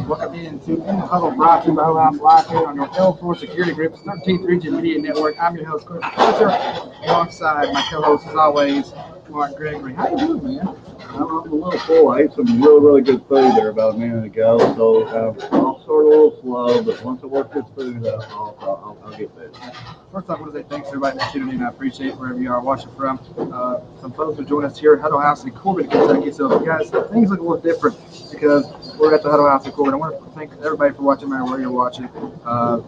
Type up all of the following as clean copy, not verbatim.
Welcome into In the Huddle, brought to you by House Live here on your L4 Security Group's 13th Region Media Network. I'm your host, Quincy, alongside my co-host, as always, Mark Gregory. How you doing, man? I'm a little full. I ate some really, really good food there about a minute ago, so I'll start a little slow, but once I work this food out, I'll get there. First off, I want to say thanks to everybody for tuning in. I appreciate it wherever you are watching from. Some folks are joining us here at Huddle House in Corbin, Kentucky. So, guys, things look a little different because we're at the Huddle House in Corbin. I want to thank everybody for watching, no matter where you're watching.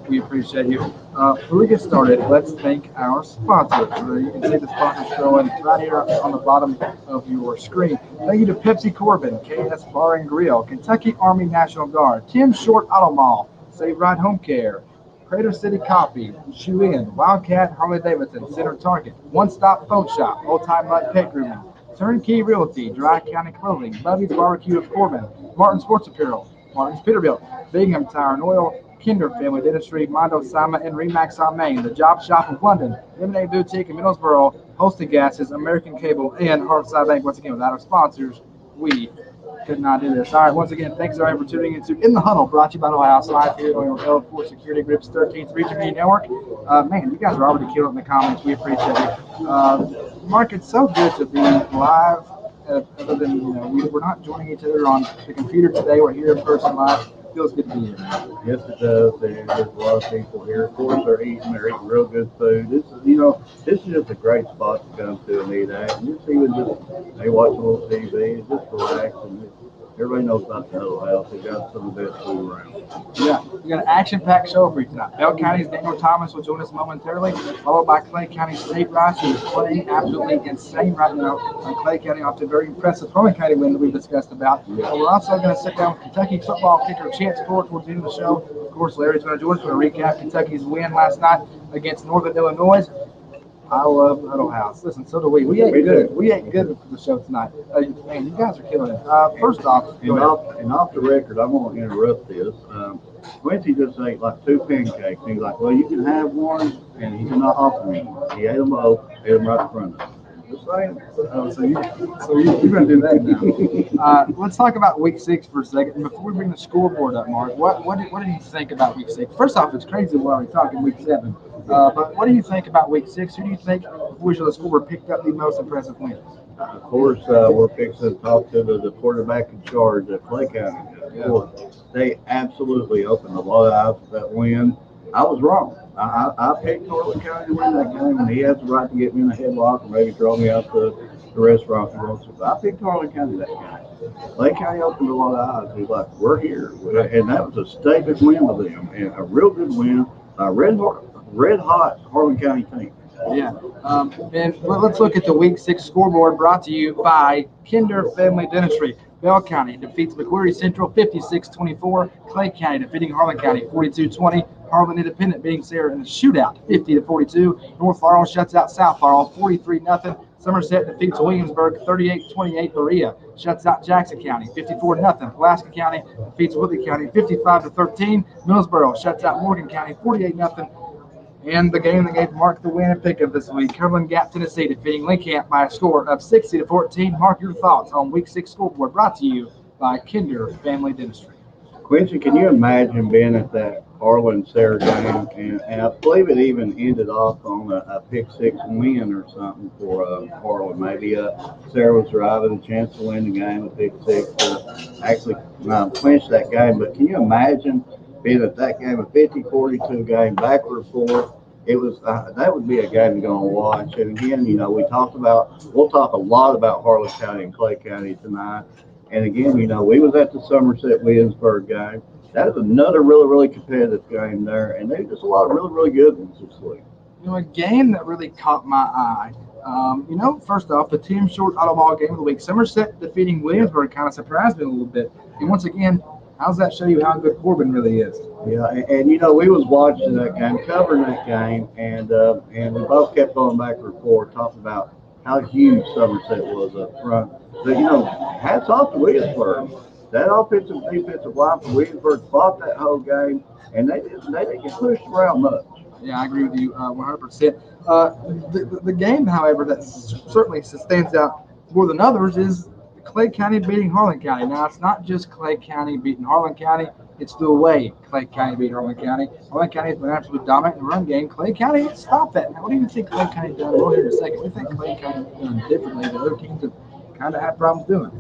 We appreciate you. Before we get started, let's thank our sponsors. You can see the sponsors showing right here on the bottom of your screen. Thank you to Pepsi Corbin, KS Bar and Grill, Kentucky Army National Guard, Tim Short Auto Mall, Save Ride Home Care, Crater City Coffee, Shoe In, Wildcat Harley Davidson, Center Target, One Stop Phone Shop, Old Time Mud Pet Grooming, Turnkey Realty, Dry County Clothing, Bubby's Barbecue of Corbin, Martin Sports Apparel, Martin's Peterbilt, Bingham Tire and Oil, Kinder Family Dentistry, Mondo Sama and Remax on Main, The Job Shop of London, Lemonade Boutique in Middlesboro, Holston Gases, American Cable, and Heartside Bank. Once again, without our sponsors, we could not do this. All right, once again, thanks everybody for tuning into In the Huddle, brought to you by the House Live here on your L4 Security Group's 13th Region Media Network. Man, you guys are already killing it in the comments. We appreciate it. Mark, it's so good to be live. Other than, we're not joining each other on the computer today. We're here in person live. Feels good to be here. Yes, it does. There's a lot of people here. Of course, they're eating real good food. This is just a great spot to come to and eat at. And they watch a little TV and just relax. And everybody knows about the Huddle House. They got some of the best food around. Yeah, we got an action-packed show for you tonight. Bell County's Daniel Thomas will join us momentarily, followed by Clay County's Nate Rice, who is playing absolutely insane right now. Clay County off to a very impressive Harlan County win that we've discussed about. Yeah. We're also going to sit down with Kentucky football kicker Chance Ford towards the end of the show. Of course, Larry's going to join us. We're going to recap Kentucky's win last night against Northern Illinois. I love the Huddle House. Listen, so do we. We ate good. We ate good for the show tonight. Man, you guys are killing it. First off, off the record, I'm going to interrupt this. Quincy just ate like two pancakes. He's like, well, you can have one, and he did not offer me. He ate them both, ate them right in front of me. Just saying. You're going to do that now. Let's talk about Week 6 for a second. Before we bring the scoreboard up, Mark, what did you think about Week 6? First off, it's crazy we're already talking Week 7. But what do you think about Week 6? Who do you think, before we show the scoreboard, picked up the most impressive wins? Of course, we're fixing to talk to the quarterback in charge at Clay County. They absolutely opened a lot of eyes with that win. I was wrong. I picked Harlan County to win that game, and he has the right to get me in a headlock and maybe throw me out the restaurant if he wants to. But I picked Harlan County that game. Clay County opened a lot of eyes. He's like, we're here. And that was a statement win with them, and a real good win. Red hot Harlan County team. Yeah. And let's look at the Week 6 scoreboard brought to you by Kinder Family Dentistry. Bell County defeats McQuarrie Central 56-24. Clay County defeating Harlan County 42-20. Harlan Independent beating Sarah in a shootout 50-42. North Laurel shuts out South Laurel 43-0. Somerset defeats Williamsburg 38-28. Berea shuts out Jackson County 54-0. Pulaski County defeats Whitley County 55-13. Millsboro shuts out Morgan County 48-0. And the game that gave Mark the win and pick of this week, Cumberland Gap, Tennessee, defeating Lincoln by a score of 60-14. Mark, your thoughts on Week 6 scoreboard brought to you by Kinder Family Dentistry. Quincy, can you imagine being at that Harlan-Sarah game? And I believe it even ended off on a pick-six win or something for Harlan. Maybe Sarah was driving, a chance to win the game, a pick-six to actually clinch that game. But can you imagine being at that game, a 50-42 game, backward and forth? It was that would be a game to go and watch. And again, we'll talk a lot about Harlan County and Clay County tonight. And again, we was at the Somerset Williamsburg game. That is another really, really competitive game there. And there's just a lot of really, really good ones this week. A game that really caught my eye. First off, the Tim Short Auto Ball game of the week. Somerset defeating Williamsburg kind of surprised me a little bit. And once again, how does that show you how good Corbin really is? Yeah, and we was watching that game, covering that game, and we both kept going back and forth, talking about how huge Somerset was up front. But, hats off to Williamsburg. That offensive and defensive line for Williamsburg fought that whole game, and they didn't get pushed around much. Yeah, I agree with you 100%. The game, however, that certainly stands out more than others is Clay County beating Harlan County. Now, it's not just Clay County beating Harlan County. It's the way Clay County beat Harlan County. Harlan County has been absolutely dominant in the run game. Clay County stopped that. Now, what do you think Clay County done? We'll hear in a second. What do you think Clay County done differently that other teams have kind of had problems doing?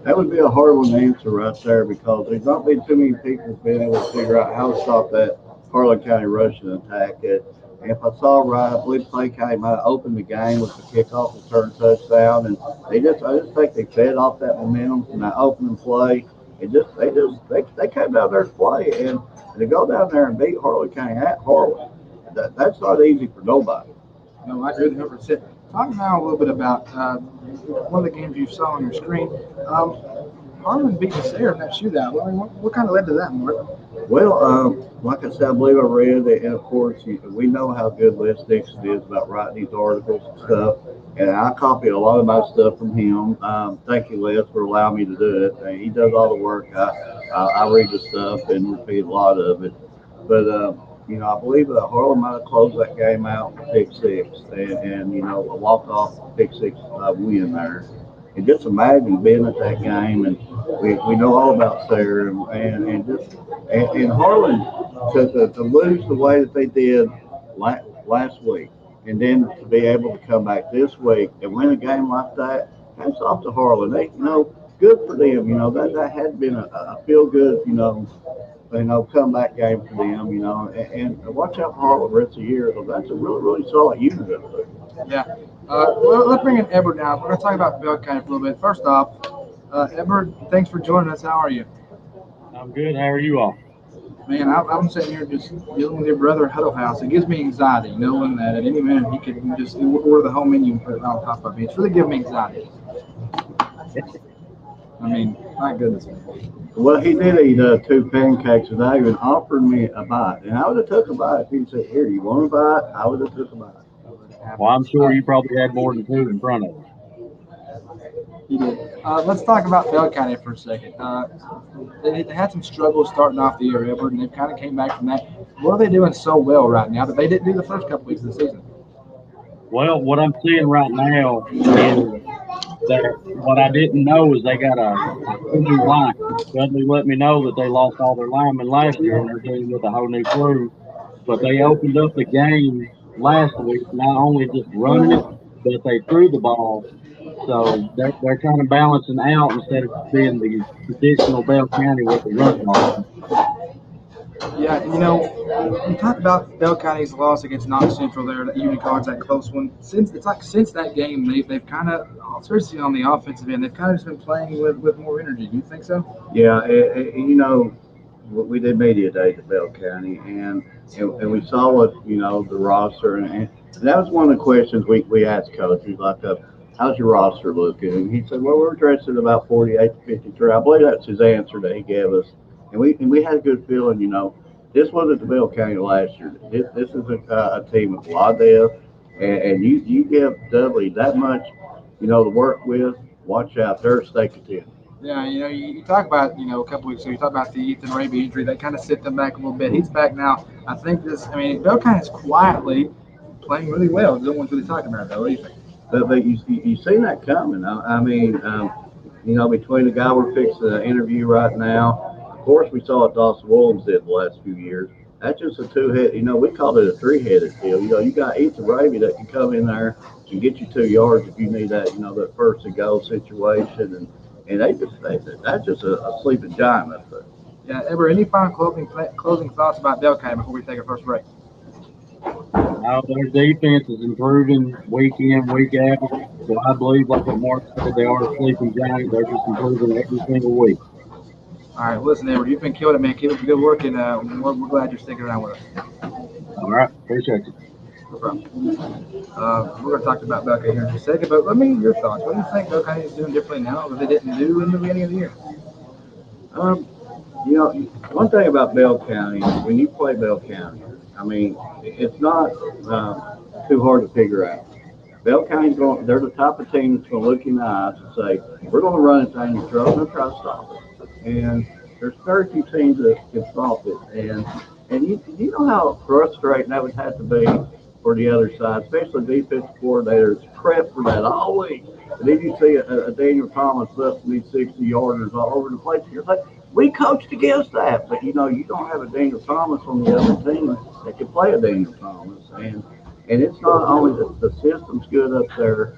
That would be a hard one to answer right there because there's not been too many people being able to figure out how to stop that Harlan County rushing attack. And if I saw right, I believe Clay County might have opened the game with the kickoff and turn touchdown, and I just think they fed off that momentum from that opening play. They came down there to play and to go down there and beat Harlan County at Harlan. That's not easy for nobody. No, I agree with 100%. Talk now a little bit about one of the games you saw on your screen. Harlan beat us there in that shootout. What kind of led to that, Mark? Well, like I said, I believe I read it, and of course, we know how good Les Dixon is about writing these articles and stuff. And I copy a lot of my stuff from him. Thank you, Les, for allowing me to do it. And he does all the work. I read the stuff and repeat a lot of it. But I believe that Harlan might have closed that game out with pick six, and a walk-off pick six win there. And just imagine being at that game, and we know all about Sarah, and Harlan to lose the way that they did last week, and then to be able to come back this week and win a game like that. Hats off to Harlan. They, good for them. That had been a feel good, comeback game for them. And watch out for Harlan the rest of the year. So that's a really, really solid unit up there. Yeah. Well, let's bring in Edward now. We're going to talk about Bell County for a little bit. First off, Edward, thanks for joining us. How are you? I'm good. How are you all? Man, I'm sitting here just dealing with your brother at Huddle House. It gives me anxiety knowing that at any minute he could just order the home menu and put it on top of me. It's really giving me anxiety. I mean, my goodness. Well, he did eat 2 pancakes without even offering me a bite. And I would have took a bite if he said, "Here, you want a bite?" I would have took a bite. Well, I'm sure you probably had more than 2 in front of you. He did. Let's talk about Bell County for a second. They had some struggles starting off the year, Edward, and they've kind of came back from that. What are they doing so well right now that they didn't do the first couple weeks of the season? Well, what I'm seeing right now is that what I didn't know is they got a new line. Suddenly let me know that they lost all their linemen last year and they're dealing with a whole new crew. But they opened up the game last week, not only just running it, but they threw the ball. So they're kind of balancing out instead of being the traditional Bell County with the run ball. Yeah, you talk about Bell County's loss against Knox Central there, that Unicorns, that close one. Since that game, they've kind of, especially on the offensive end, they've kind of just been playing with more energy. Do you think so? Yeah, we did media days at Bell County, and we saw what the roster, and that was one of the questions we asked Coach. He's like, "How's your roster looking?" And he said, "Well, we're dressed at about 48 to 53." I believe that's his answer that he gave us, and we had a good feeling. This wasn't the Bell County last year. This is a team with a lot of depth, and you give Dudley that much, to work with. Watch out, they're a stake of 10. Yeah, you talk about, a couple weeks ago, you talk about the Ethan Raby injury. That kind of set them back a little bit. He's back now. I think Bell County is quietly playing really well. No one's really talking about it, though. What do you think? But you seen that coming. Between the guy we're fixing to interview right now, of course we saw what Dawson Williams did the last few years. That's just a two-head. We called it a three-headed deal. You got Ethan Raby that can come in there and get you 2 yards if you need that. That first and goal situation, and that's just a sleeping giant up there. Yeah, Ever, any final closing thoughts about Bell County before we take our first break? Now their defense is improving week in, week out. So I believe, like what Mark said, they are a sleeping giant. They're just improving every single week. All right, listen, Edward, you've been killing it, man. Keep up the good work, and we're glad you're sticking around with us. All right, appreciate you. No problem. We're going to talk about Bell County here in just a second, but let me hear your thoughts. What do you think Bell County is doing differently now that they didn't do in the beginning of the year? One thing about Bell County, when you play Bell County, it's not too hard to figure out. Bell County's they're the type of team that's going to look you in the eyes and say, "We're going to run it down your throat and try to stop it." And there's very few teams that can stop it. And you know how frustrating that would have to be for the other side, especially defensive coordinators, prep for that all week. And then you see a Daniel Thomas busting these 60-yarders all over the place. You're like, we coached against that, but you don't have a Daniel Thomas on the other team that can play a Daniel Thomas, and it's not only the system's good up there.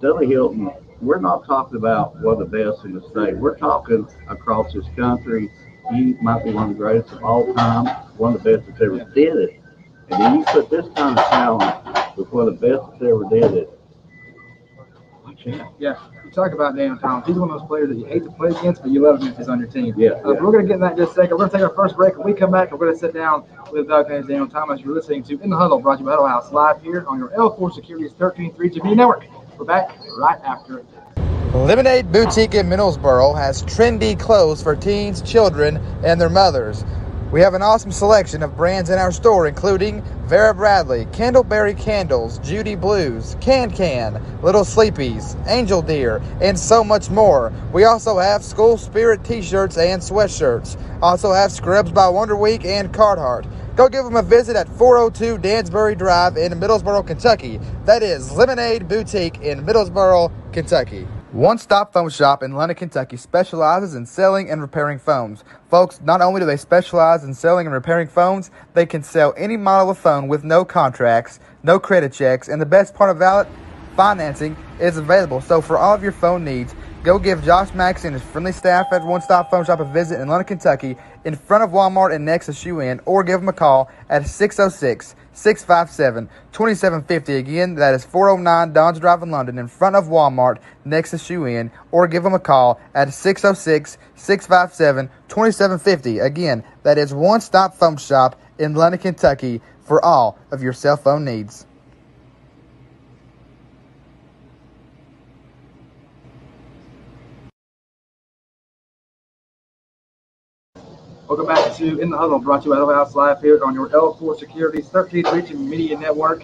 Dudley Hilton, we're not talking about one of the best in the state. We're talking across this country. He might be one of the greatest of all time, one of the best that's ever did it. And then you put this kind of talent with one of the best that's ever did it. Watch out. Yeah, you talk about Daniel Thomas. He's one of those players that you hate to play against, but you love him if he's on your team. Yeah. We're going to get in that in just a second. We're going to take our first break. When we come back, we're going to sit down with Daniel Thomas. You're listening to In the Huddle, brought to you by Huddle House, live here on your L4 Securities 13-3 TV network. We're back right after it. Lemonade Boutique in Middlesboro has trendy clothes for teens, children, and their mothers. We have an awesome selection of brands in our store, including Vera Bradley, Candleberry Candles, Judy Blues, Can, Little Sleepies, Angel Deer, and so much more. We also have School Spirit t-shirts and sweatshirts. Also have Scrubs by Wonder Week and Carhartt. Go give them a visit at 402 Dansbury Drive in Middlesboro, Kentucky. That is Lemonade Boutique in Middlesboro, Kentucky. One Stop Phone Shop in London, Kentucky specializes in selling and repairing phones. Folks, not only do they specialize in selling and repairing phones, they can sell any model of phone with no contracts, no credit checks, and the best part about it, financing is available. So for all of your phone needs, go give Josh Max and his friendly staff at One Stop Phone Shop a visit in London, Kentucky, in front of Walmart and Nexus UN, or give them a call at 606-657-2750. Again, that is 409 Dons Drive in London, in front of Walmart, Nexus UN, or give them a call at 606-657-2750. Again, that is One Stop Phone Shop in London, Kentucky, for all of your cell phone needs. Welcome back to In the Huddle, brought to you by Huddle House Live here on your L4 Securities 13-3 Media Network.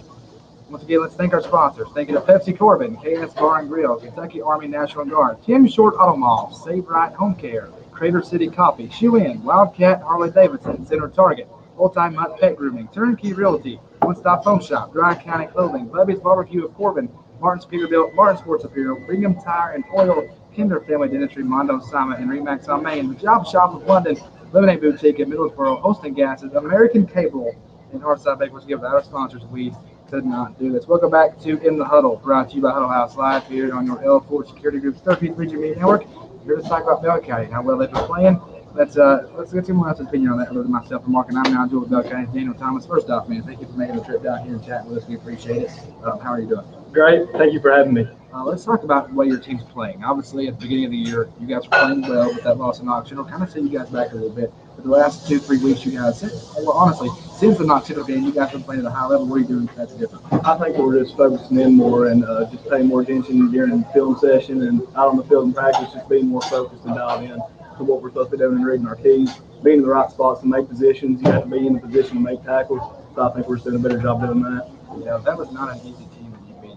Once again, let's thank our sponsors. Thank you to Pepsi Corbin, KS Bar and Grill, Kentucky Army National Guard, Tim Short Auto Mall, Save Right Home Care, Crater City Coffee, Shoe In, Wildcat Harley Davidson, Center Target, Old Time Hunt Pet Grooming, Turnkey Realty, One Stop Phone Shop, Dry County Clothing, Bubby's Barbecue of Corbin, Martin's Peterbilt, Martin Sports Apparel, Brigham Tire and Oil, Kinder Family Dentistry, Mondo Sama, and Remax on Main, the Job Shop of London, Lemonade Boutique in Middlesboro, Hosting Gases, American Cable, and Hearthside Bakers. Give without our sponsors, we could not do this. Welcome back to In the Huddle, brought to you by Huddle House Live here on your L4 Security Group's 13th Region Media Network. Here to talk about Bell County, how well they've been playing. Let's get someone else's opinion on that other than myself and Mark, and I'm now joined with Bell County's Daniel Thomas. First off, man, thank you for making the trip down here and chatting with us. We appreciate it. How are you doing? Great. Thank you for having me. Let's talk about the way your team's playing. Obviously, at the beginning of the year, you guys were playing well with that loss in auction. It'll kind of set you guys back a little bit. But the last 2-3 weeks, you guys, well, honestly, since the Knoxville game, you guys have been playing at a high level. What are you doing that's different? I think we're just focusing in more and just paying more attention during film session and out on the field in practice, just being more focused and dialed in to what we're supposed to be doing and reading our keys, being in the right spots to make positions. You have to be in the position to make tackles. So I think we're doing a better job doing that. Yeah, that was not an easy team that you beat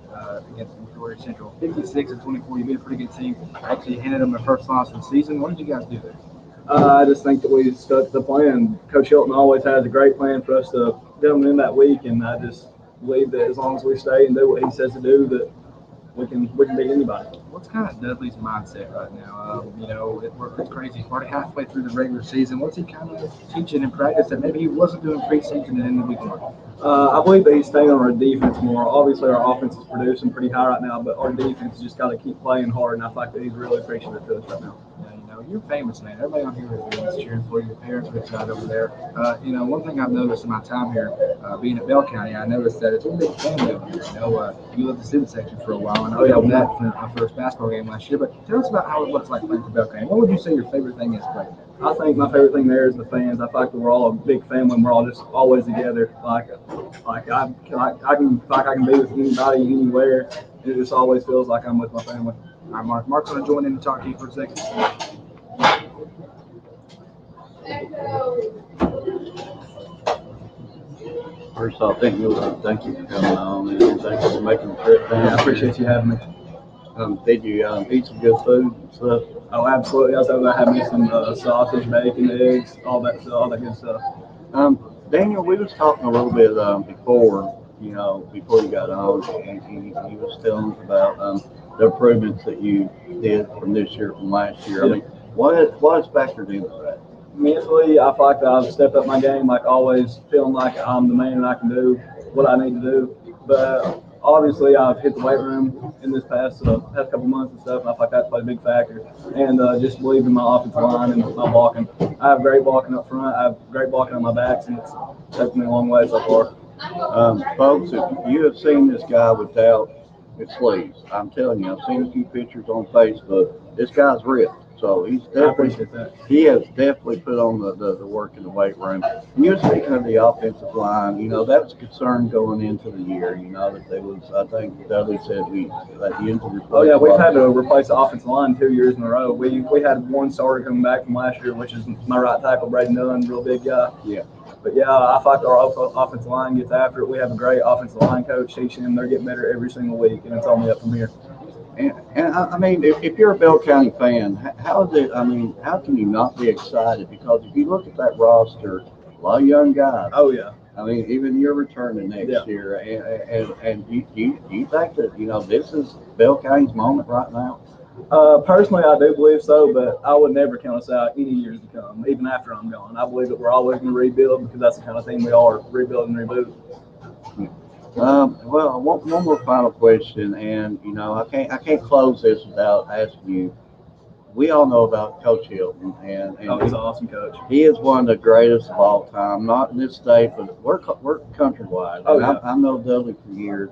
against Victoria Central. 56-24, you beat a pretty good team. Actually handed them their first loss of the season. What did you guys do there? I just think that we stuck to the plan. Coach Hilton always has a great plan for us to come in that week, and I just believe that as long as we stay and do what he says to do, that we can beat anybody. What's kind of Dudley's mindset right now? It's crazy. He's already halfway through the regular season. What's he kind of teaching in practice that maybe he wasn't doing preseason and in the week one? I believe that he's staying on our defense more. Obviously, our offense is producing pretty high right now, but our defense just got to keep playing hard, and I think that he's really appreciative to us right now. You're famous, man. Everybody on here is cheering for you. Your parents are excited over there. One thing I've noticed in my time here, being at Bell County, I noticed that it's a big family over here. You lived the student section for a while, and I helped that for my first basketball game last year. But tell us about how it looks like playing for Bell County. What would you say your favorite thing is playing? I think my favorite thing there is the fans. I feel like we're all a big family, and we're all just always together. I can be with anybody, anywhere. It just always feels like I'm with my family. All right, Mark. Mark's going to join in and talk to you for a second. First off, thank you for coming on and thank you for making the trip down. Yeah, I appreciate you having me. Did you eat some good food and stuff? Oh, absolutely. I was able to have me some sausage, bacon, eggs, all that good stuff. Daniel, we was talking a little bit before, you know, before you got on, and he was telling us about the improvements that you did from this year, from last year. I mean, what has factored into that? Mentally, I feel like I've stepped up my game, like always feeling like I'm the man and I can do what I need to do. But obviously, I've hit the weight room in this past couple months and stuff, and I feel like that's played a big factor. And just believe in my offensive line and my blocking. I have great blocking up front. I have great blocking on my backs, and it's taken me a long way so far. Folks, if you have seen this guy without his sleeves, I'm telling you, I've seen a few pictures on Facebook. This guy's ripped. So he's he has definitely put on the work in the weight room. And you were speaking of the offensive line, you know, that was a concern going into the year, you know, that there was, I think Dudley said that the injury. Oh yeah, we've had to replace the offensive line 2 years in a row. We had one starter coming back from last year, which is my right tackle, Braden Dunn, real big guy. Yeah. But yeah, I feel like our offensive line gets after it. We have a great offensive line coach teaching them. They're getting better every single week, and it's only up from here. And I mean, if you're a Bell County fan, how is it? I mean, how can you not be excited? Because if you look at that roster, a lot of young guys. Oh yeah. I mean, even you're returning next year, and you think that, you know, this is Bell County's moment right now? Personally, I do believe so, but I would never count us out any years to come, even after I'm gone. I believe that we're always going to rebuild because that's the kind of team we are, rebuild and reboot. Well, one more final question, and you know, I can't close this without asking you. We all know about Coach Hilton, and he's an awesome coach. He is one of the greatest of all time, not in this state, but we're countrywide. Oh, yeah. I've known Dudley for years.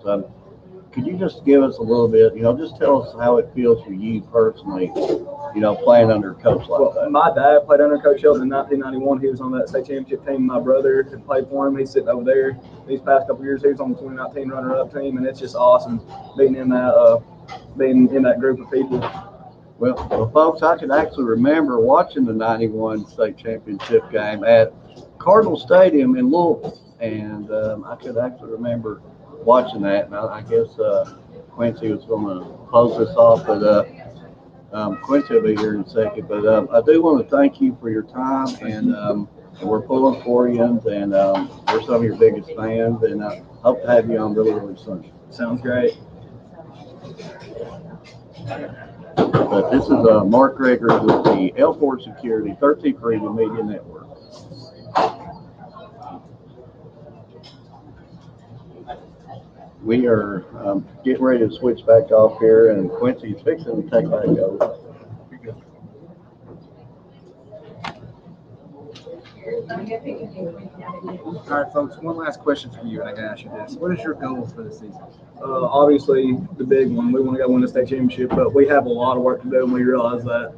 Could you just give us a little bit, you know, just tell us how it feels for you personally, you know, playing under a coach like that? My dad played under Coach Hilton in 1991. He was on that state championship team. My brother had played for him. He's sitting over there. These past couple of years, he was on the 2019 runner-up team, and it's just awesome being in that group of people. Well, folks, I can actually remember watching the 91 state championship game at Cardinal Stadium in Louisville, and I could actually remember watching that. And I guess Quincy was going to close this off, but Quincy will be here in a second. But I do want to thank you for your time, and we're pulling for you, and we're some of your biggest fans, and I hope to have you on really, really soon. Sounds great. But this is Mark Gregory with the L4 Security 13th Freedom Media Network. We are getting ready to switch back off here, and Quincy's fixing to take back over. All right, folks, one last question for you, and I can ask you this. What is your goals for the season? Obviously, the big one. We want to go win the state championship, but we have a lot of work to do, and we realize that.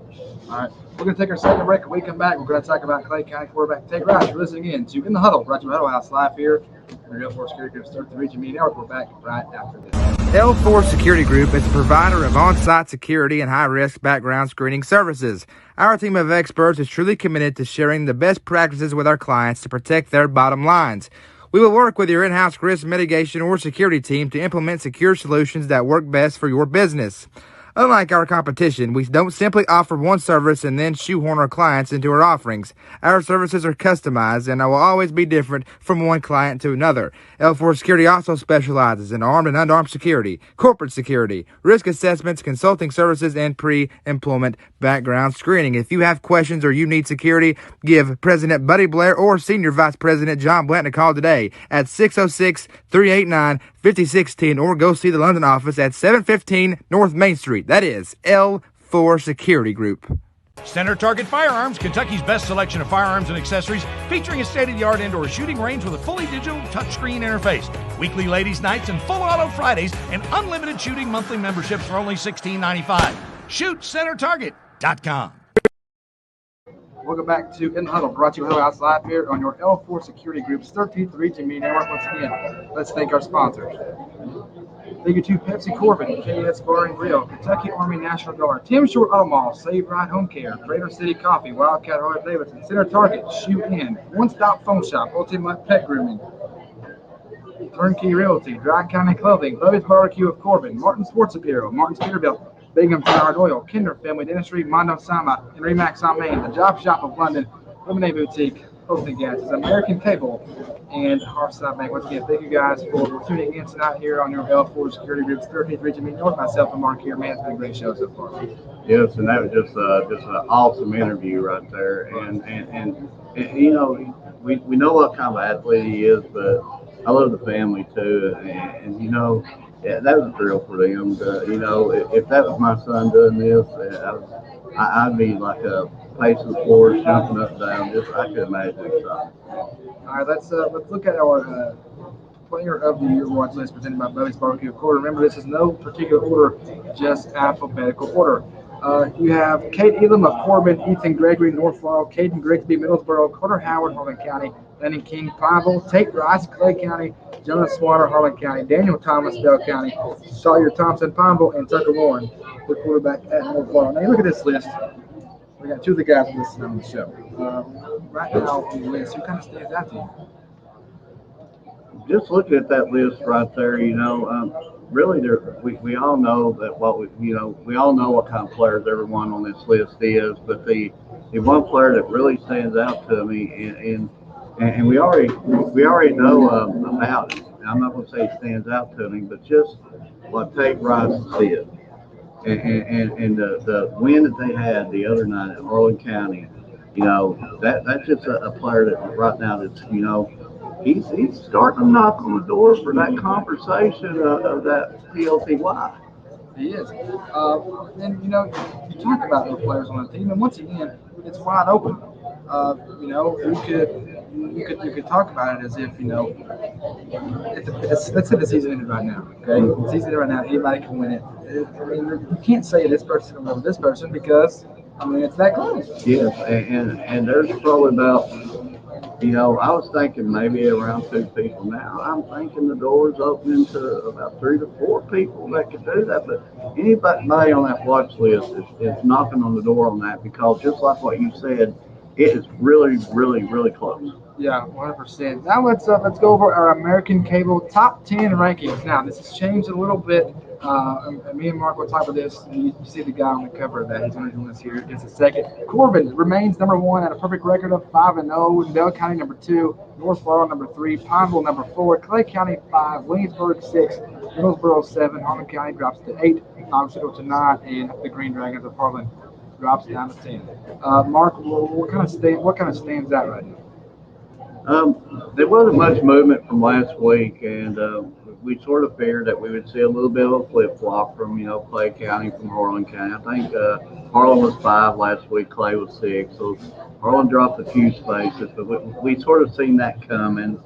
All right, we're going to take our second break. When we come back, we're going to talk about Clay County quarterback Tate Rice. You're listening in to In the Huddle, brought to you by Huddle House, live here in the L4 Security Group, Start the Region Media Network. We're back right after this. L4 Security Group is a provider of on-site security and high-risk background screening services. Our team of experts is truly committed to sharing the best practices with our clients to protect their bottom lines. We will work with your in-house risk mitigation or security team to implement secure solutions that work best for your business. Unlike our competition, we don't simply offer one service and then shoehorn our clients into our offerings. Our services are customized and will always be different from one client to another. L4 Security also specializes in armed and unarmed security, corporate security, risk assessments, consulting services, and pre-employment background screening. If you have questions or you need security, give President Buddy Blair or Senior Vice President John Blanton a call today at 606-389-5610 or go see the London office at 715 North Main Street. That is L4 Security Group. Center Target Firearms, Kentucky's best selection of firearms and accessories, featuring a state-of-the-art indoor shooting range with a fully digital touchscreen interface, weekly ladies' nights and full auto Fridays, and unlimited shooting monthly memberships for only $16.95. ShootCenterTarget.com. Welcome back to In the Huddle, brought to you by Huddle House, live here on your L4 Security Group's 13th Region Media Network. Once again, let's thank our sponsors. Thank you to Pepsi Corbin, KS Bar and Grill, Kentucky Army National Guard, Tim Short Auto Mall, Save Ride Home Care, Crater City Coffee, Wildcat Harley Davidson, Center Target, Shoe In, One Stop Phone Shop, Ultimate Pet Grooming, Turnkey Realty, Dry County Clothing, Bubby's Barbecue of Corbin, Martin Sports Apparel, Martin's Peterbilt, Bingham Tire Oil, Kinder Family Dentistry, Mondo Sama, and Remax on Main, the Job Shop of London, Lemonade Boutique, hosting guests is American Cable and Hearthside Bank. Once again, thank you guys for tuning in tonight here on your L4 Security Group's 13th Region meeting. With myself and Mark here, man, it's been a great show so far. Yes, and that was just an awesome interview right there. And you know, we know what kind of athlete he is, but I love the family too. And you know, yeah, that was a thrill for them. You know, if that was my son doing this, I'd be like a pacing the floor, jumping up and down. Just I could imagine something. All right, let's look at our Player of the Year watch list presented by Bubby's Barbecue Quarter. Remember, this is no particular order, just alphabetical order. You have Kate Elam of Corbin, Ethan Gregory, North Laurel, Caden Grigsby, Middlesboro, Carter Howard, Harlan County, Lennon King, Pineville, Tate Rice, Clay County, Jonas Swatter, Harlan County, Daniel Thomas, Bell County, Sawyer Thompson, Pineville, and Tucker Warren, the quarterback at North Laurel. Now, you look at this list. We got two of the guys listed on the show. Right now on the list, who kind of stands out to you? Just looking at that list right there, you know, really, we all know that we all know what kind of players everyone on this list is, but the one player that really stands out to me, and we already know about it. I'm not going to say he stands out to me, but just what Tate Rice did, and the win that they had the other night at Harlan County, you know, that's just a player that right now that's, you know, he's starting to knock on the door for that conversation of that PLTY. He is. And, you know, you talk about those players on the team, and once again, it's wide open. You know, you could talk about it as if, you know, let's say the season ended right now, okay? The season ended right now, anybody can win it. I mean, you can't say this person can win with this person because, I mean, it's that close. Yes, and there's probably about, you know, I was thinking maybe around 2 people. Now I'm thinking the door's opening to about 3 to 4 people that could do that. But anybody on that watch list is knocking on the door on that, because just like what you said, it is really, really, really close. Yeah, 100%. Now let's go over our American Cable top 10 rankings. Now this has changed a little bit. And me and Mark will talk about this. You see the guy on the cover of that. He's going to join us here in just a second. Corbin remains number 1 at a perfect record of 5-0. Bell County number 2. North Laurel number 3. Pineville number 4. Clay County 5. Williamsburg 6. Middlesboro 7. Harlan County drops to 8. Central to 9. And the Green Dragons of Harlan drops down to 10. Mark, what kind of stands out right now? There wasn't much movement from last week, and we sort of figured that we would see a little bit of a flip-flop from, you know, Clay County from Harlan County. I think Harlan was 5 last week, Clay was 6, so Harlan dropped a few spaces, but we sort of seen that coming.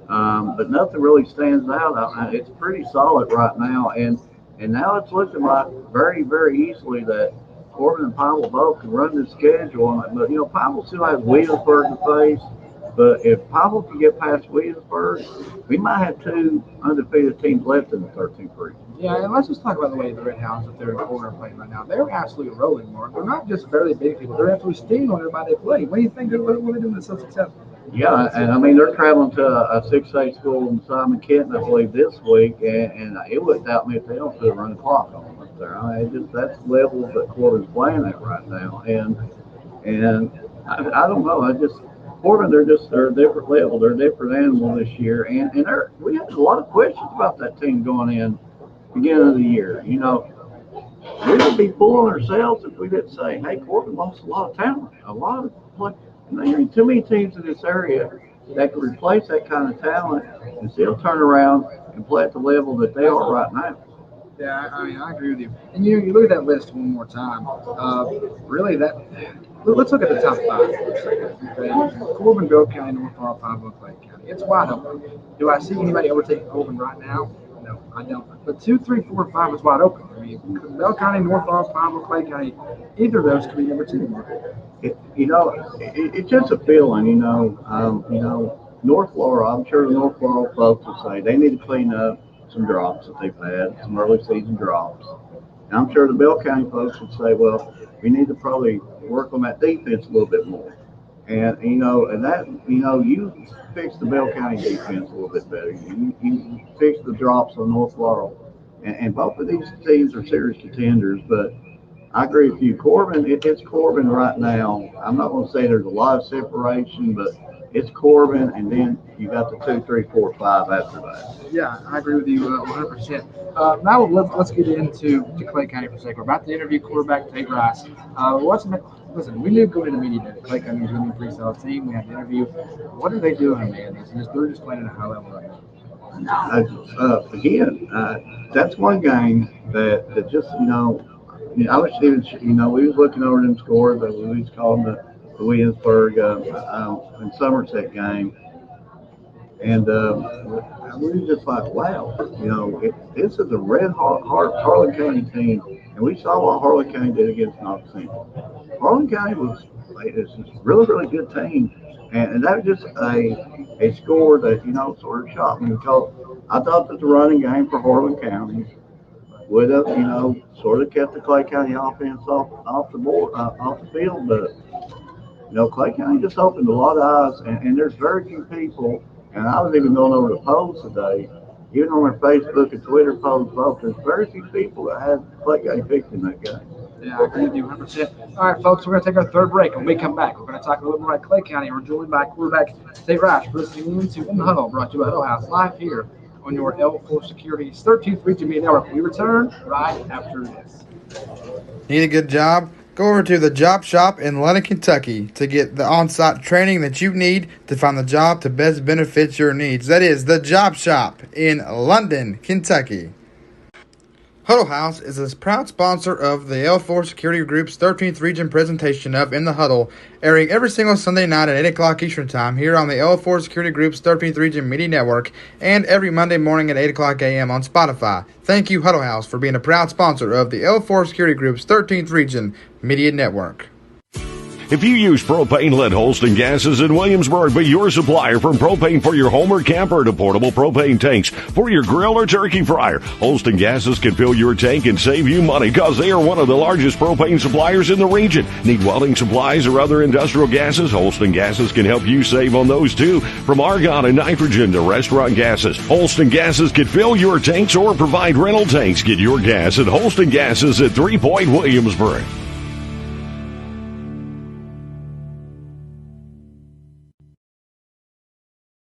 But nothing really stands out. It's pretty solid right now, and now it's looking like very, very easily that Corbin and Pineville both can run the schedule on it. But, you know, Pineville still has Williamsburg to face. But if Pineville can get past Williamsburg, we might have 2 undefeated teams left in the 13th region. Yeah, and let's just talk about the way the Red Hounds that they're in corner playing right now. They're absolutely rolling, Mark. They're not just barely big people. They're absolutely steaming everybody they play. What do you think? What are they doing that's so successful? Yeah, and I mean, they're traveling to a 6A school in Simon Kenton, I believe, this week, and it wouldn't doubt me if they don't put a run clock on them up there. I mean, that's the level that Corbin's playing at right now, and I don't know. Corbin, they're a different level. They're a different animal this year, and we had a lot of questions about that team going in beginning of the year. You know, we would be fooling ourselves if we didn't say, hey, Corbin lost a lot of talent. There ain't too many teams in this area that can replace that kind of talent and still turn around and play at the level that they are right now. Yeah, I mean, I agree with you. And you look at that list one more time. Really, let's look at the top 5 for a second. Okay? Corbin, Bell County, North Laurel, Pineville, Clay County. It's wide open. Do I see anybody overtaking Corbin right now? No, I don't. But 2, 3, 4, 5 is wide open. I mean, Bell County, North Laurel, Pineville, Clay County, either of those could be number 2. It's just a feeling, you know. North Laurel, I'm sure the North Laurel folks will say they need to clean up some drops that they've had, some early season drops. And I'm sure the Bell County folks would say, well, we need to probably work on that defense a little bit more. And, you fix the Bell County defense a little bit better. You fix the drops on North Laurel. And both of these teams are serious contenders, but I agree with you. Corbin, it's Corbin right now. I'm not going to say there's a lot of separation, but it's Corbin, and then you got the 2, 3, 4, 5 after that. Yeah, I agree with you 100%. Now let's get into to Clay County for a second. We're about to interview quarterback Tate Rice. Listen, we knew going into media day Clay County was going to be a pretty solid team. We had the interview. What are they doing, man? They're just playing at a high level right now. Again, that's one game that just I was even we was looking over them scores that we was calling the Williamsburg and Somerset game, and we were just like, wow, this is a red hot Harlan County team, and we saw what Harlan County did against Knox Central. Harlan County it's a really good team, and that was just a score that sort of shocked me because I thought that the running game for Harlan County would have sort of kept the Clay County offense off the board off the field, but Clay County just opened a lot of eyes, and there's very few people. And I was even going over the polls today, even on their Facebook and Twitter polls. There's very few people that had Clay County picked in that game. Yeah, I agree with you 100%. All right, folks, we're going to take our third break. When we come back, we're going to talk a little more about Clay County. We're joined by quarterback Tate Rice. We're listening into In the Huddle, brought to you by Huddle House, live here on your L4 Security's 13th Region Media Network. We return right after this. Need a good job? Go over to the Job Shop in London, Kentucky to get the on-site training that you need to find the job to best benefit your needs. That is the Job Shop in London, Kentucky. Huddle House is a proud sponsor of the L4 Security Group's 13th Region presentation of In the Huddle, airing every single Sunday night at 8 o'clock Eastern Time here on the L4 Security Group's 13th Region Media Network and every Monday morning at 8 o'clock a.m. on Spotify. Thank you, Huddle House, for being a proud sponsor of the L4 Security Group's 13th Region Media Network. If you use propane, let Holston Gases in Williamsburg be your supplier. From propane for your home or camper to portable propane tanks for your grill or turkey fryer, Holston Gases can fill your tank and save you money because they are one of the largest propane suppliers in the region. Need welding supplies or other industrial gases? Holston Gases can help you save on those too. From argon and nitrogen to restaurant gases, Holston Gases can fill your tanks or provide rental tanks. Get your gas at Holston Gases at 3 Point Williamsburg.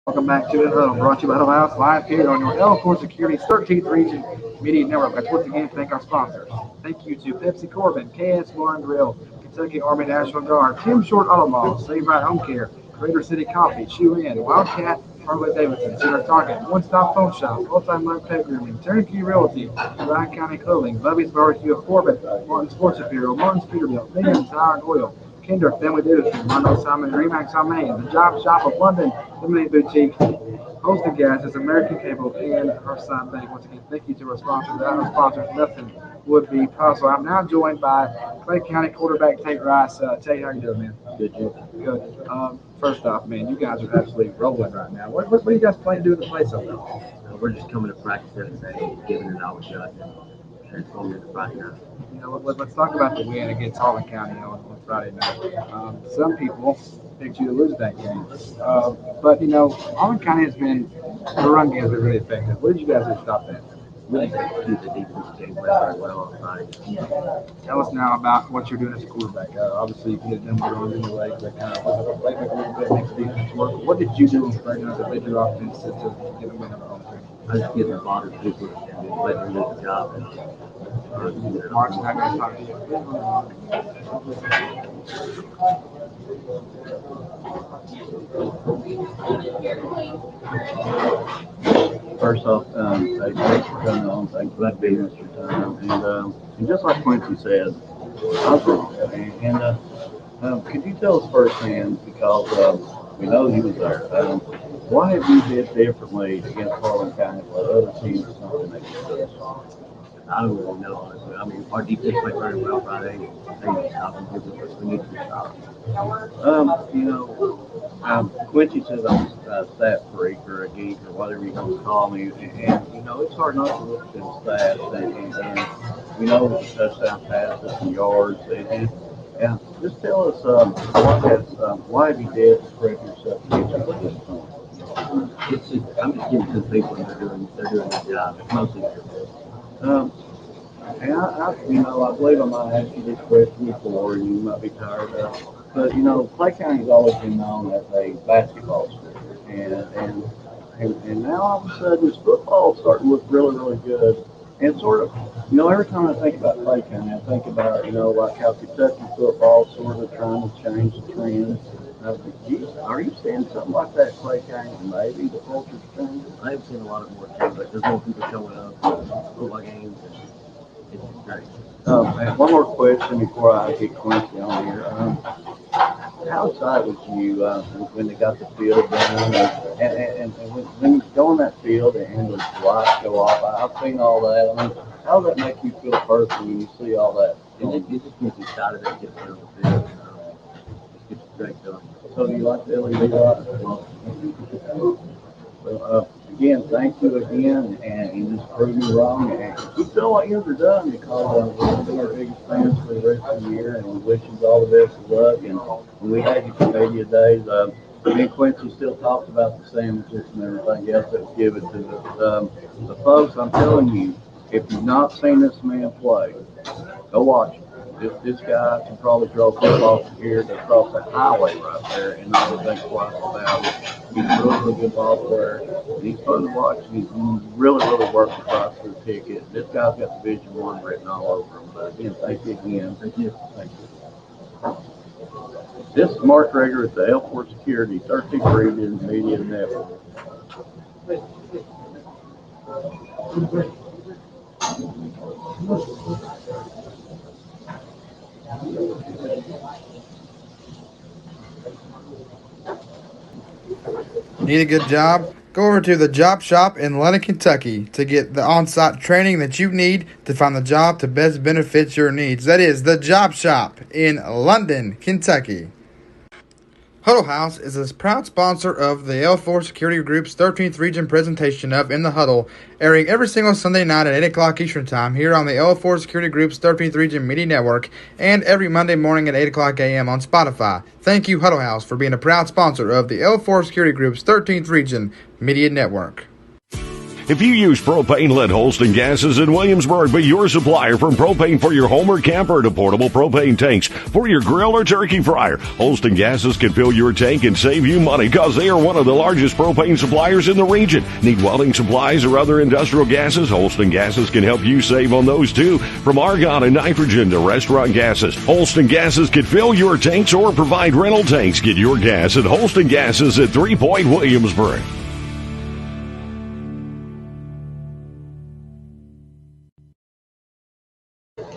Welcome back to the Huddle, brought to you by Huddle House, live here on your L4 Security's 13th Region Media Network. Let's once again thank our sponsors. Thank you to Pepsi Corbin, KS Bar and Grill, Kentucky Army National Guard, Tim Short Auto Mall, Save Right Home Care, Greater City Coffee, Shoe Inn, Wildcat, Harley Davidson, Center Target, One Stop Phone Shop, Full Time Love Pet Grooming, Turnkey Realty, Ryan County Clothing, Bubby's Barbecue of Corbin, Martin Sports Apparel, Martin's Peterbilt, Million Tire and Oil, Kinder Family Dentistry, Mondo Simon, Remax Amen, The Job Shop of London, Lemonade Boutique, Holston Gases, American Cable, and Hearthside Bank. Once again, thank you to our sponsors. Without our sponsors, nothing would be possible. I'm now joined by Clay County quarterback Tate Rice. Tate, how you doing, man? Good, Jim. Good. First off, man, you guys are absolutely rolling right now. What are you guys planning to do in the play so well? We're just coming to practice every day, giving it our shot, and transforming it to Friday night. Let's talk about the win against Harlan County on Friday night. Some people picked you to lose that game. But, Harlan County the run game has been really effective. What did you guys do to stop that? We just execute the defense game very well on Friday. Tell us now about what you're doing as a quarterback. Obviously, you can get them runs in your legs. That kind of play back a little bit, makes the defense work. What did you do on Friday night that led your offense to get them win on the home team? I just give the ball to people and let them do the job. Mark's not going to talk to you. First off, thanks for coming on. Thanks for that being Mr. Time. And just like Quincy said, could you tell us firsthand, because we know he was there, why have you did differently against Harlan County what other teams or something that you did? I don't really know, honestly. I mean, our defense played very well Friday. They stopped them because we need to stop. Quincy says I'm a stat freak or a geek or whatever you want to call me, and it's hard not to look at them stats and we know the touchdown passes and yards and just tell us why have you did spread yourself against you at this point? I'm just giving to the people and they're doing their job. It's mostly and I believe I might ask you this question before, and you might be tired of But Clay County's always been known as a basketball school, and now all of a sudden this football starting to look really, really good. And sort of, every time I think about Clay County, I think about, like how Kentucky football sort of trying to change the trend. Are you seeing something like that, Clay County? Maybe the culture's changing. I have seen a lot of more too, but there's more people showing up to football games, and it's great. And one more question before I get Quincy on here. How excited was you when they got the field done and when you go on that field and the lights go off? I've seen all that. I mean, how does that make you feel personally when you see all that? It just makes you excited that it gets on the field. It's great feeling. So you like the LED lights? Well, again, thank you again, and you just proved me wrong. And keep doing what you're done because we're going to be our biggest fans for the rest of the year, and we wish you all the best of luck. And when we had you for media days, me and Quincy still talked about the sandwiches and everything else that was given to us. The folks, I'm telling you, if you've not seen this man play, go watch him. This guy can probably throw football from here to across the highway right there and not even think twice about it. He's a really, really good ball player. And he's fun to watch. He's really, really worked the price for the ticket. This guy's got Division I written all over him. But again, thank you again. Thank you. Thank you. This is Mark Rager at the L4 Security 13th Region Media Network. Need a good job? Go over to the Job Shop in London, Kentucky to get the on-site training that you need to find the job to best benefit your needs. That is the Job Shop in London, Kentucky. Huddle House is a proud sponsor of the L4 Security Group's 13th Region presentation of In the Huddle, airing every single Sunday night at 8 o'clock Eastern Time here on the L4 Security Group's 13th Region Media Network and every Monday morning at 8 o'clock a.m. on Spotify. Thank you, Huddle House, for being a proud sponsor of the L4 Security Group's 13th Region Media Network. If you use propane, let Holston Gases in Williamsburg be your supplier from propane for your home or camper to portable propane tanks for your grill or turkey fryer. Holston Gases can fill your tank and save you money because they are one of the largest propane suppliers in the region. Need welding supplies or other industrial gases? Holston Gases can help you save on those too. From argon and nitrogen to restaurant gases, Holston Gases can fill your tanks or provide rental tanks. Get your gas at Holston Gases at 3 Point Williamsburg.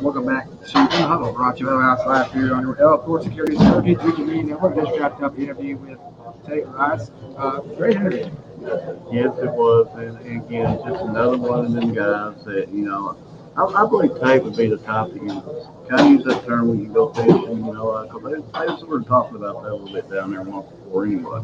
Welcome back to In the Huddle, brought to you by Huddle House Live here on your L4 Security's 13th Region Media Network. Just wrapped up the interview with Tate Rice. Great interview. Yes, it was. And again, just another one of them guys that, I believe Tate would be the type of kind of use that term when you go fishing, because they were talking about that a little bit down there once before anyway.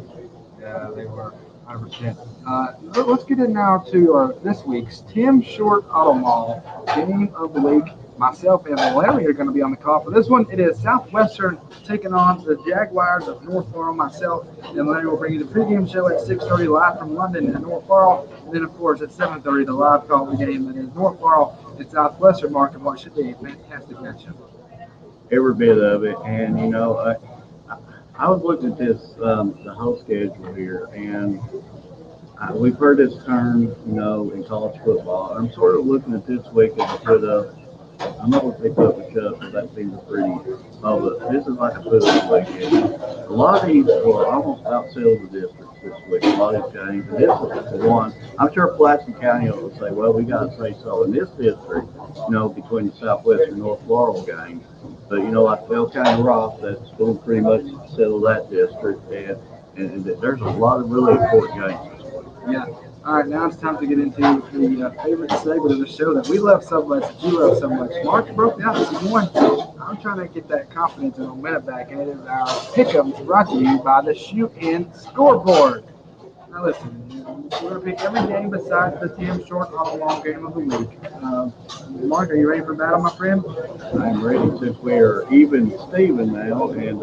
Yeah, they were 100%. Let's get in now to this week's Tim Short Auto Mall Game of the Week. Myself and Larry are going to be on the call for this one. It is Southwestern taking on the Jaguars of North Laurel. Myself and Larry will bring you the pregame show at 6:30 live from London and North Laurel. And then, of course, at 7:30, the live call of the game that is North Laurel and Southwestern, Mark, and what should be a fantastic matchup. Every bit of it. And, I was looking at this, the whole schedule here, and we've heard this term, in college football. I'm sort of looking at this week as a put up. I'm not going to pick up a shut because that seems pretty. But this is like a put up weekend. A lot of these will almost outsell the districts this week. A lot of these games. And this is the one. I'm sure Pulaski County will say, well, we got to say so in this district, between the Southwest and North Laurel games. But, like Bell County Rock, that's going to pretty much settle that district. And there's a lot of really important games this week. Yeah. All right, now it's time to get into the favorite segment of the show that we love so much, that you love so much. Mark broke down this one. I'm trying to get that confidence and momentum back, and it is our pick'ems brought to you by the Shoot-In Scoreboard. Now listen, we're going to pick every game besides the Tim Short Auto Mall Game of the Week. Mark, are you ready for battle, my friend? I'm ready since we are even Steven now. And,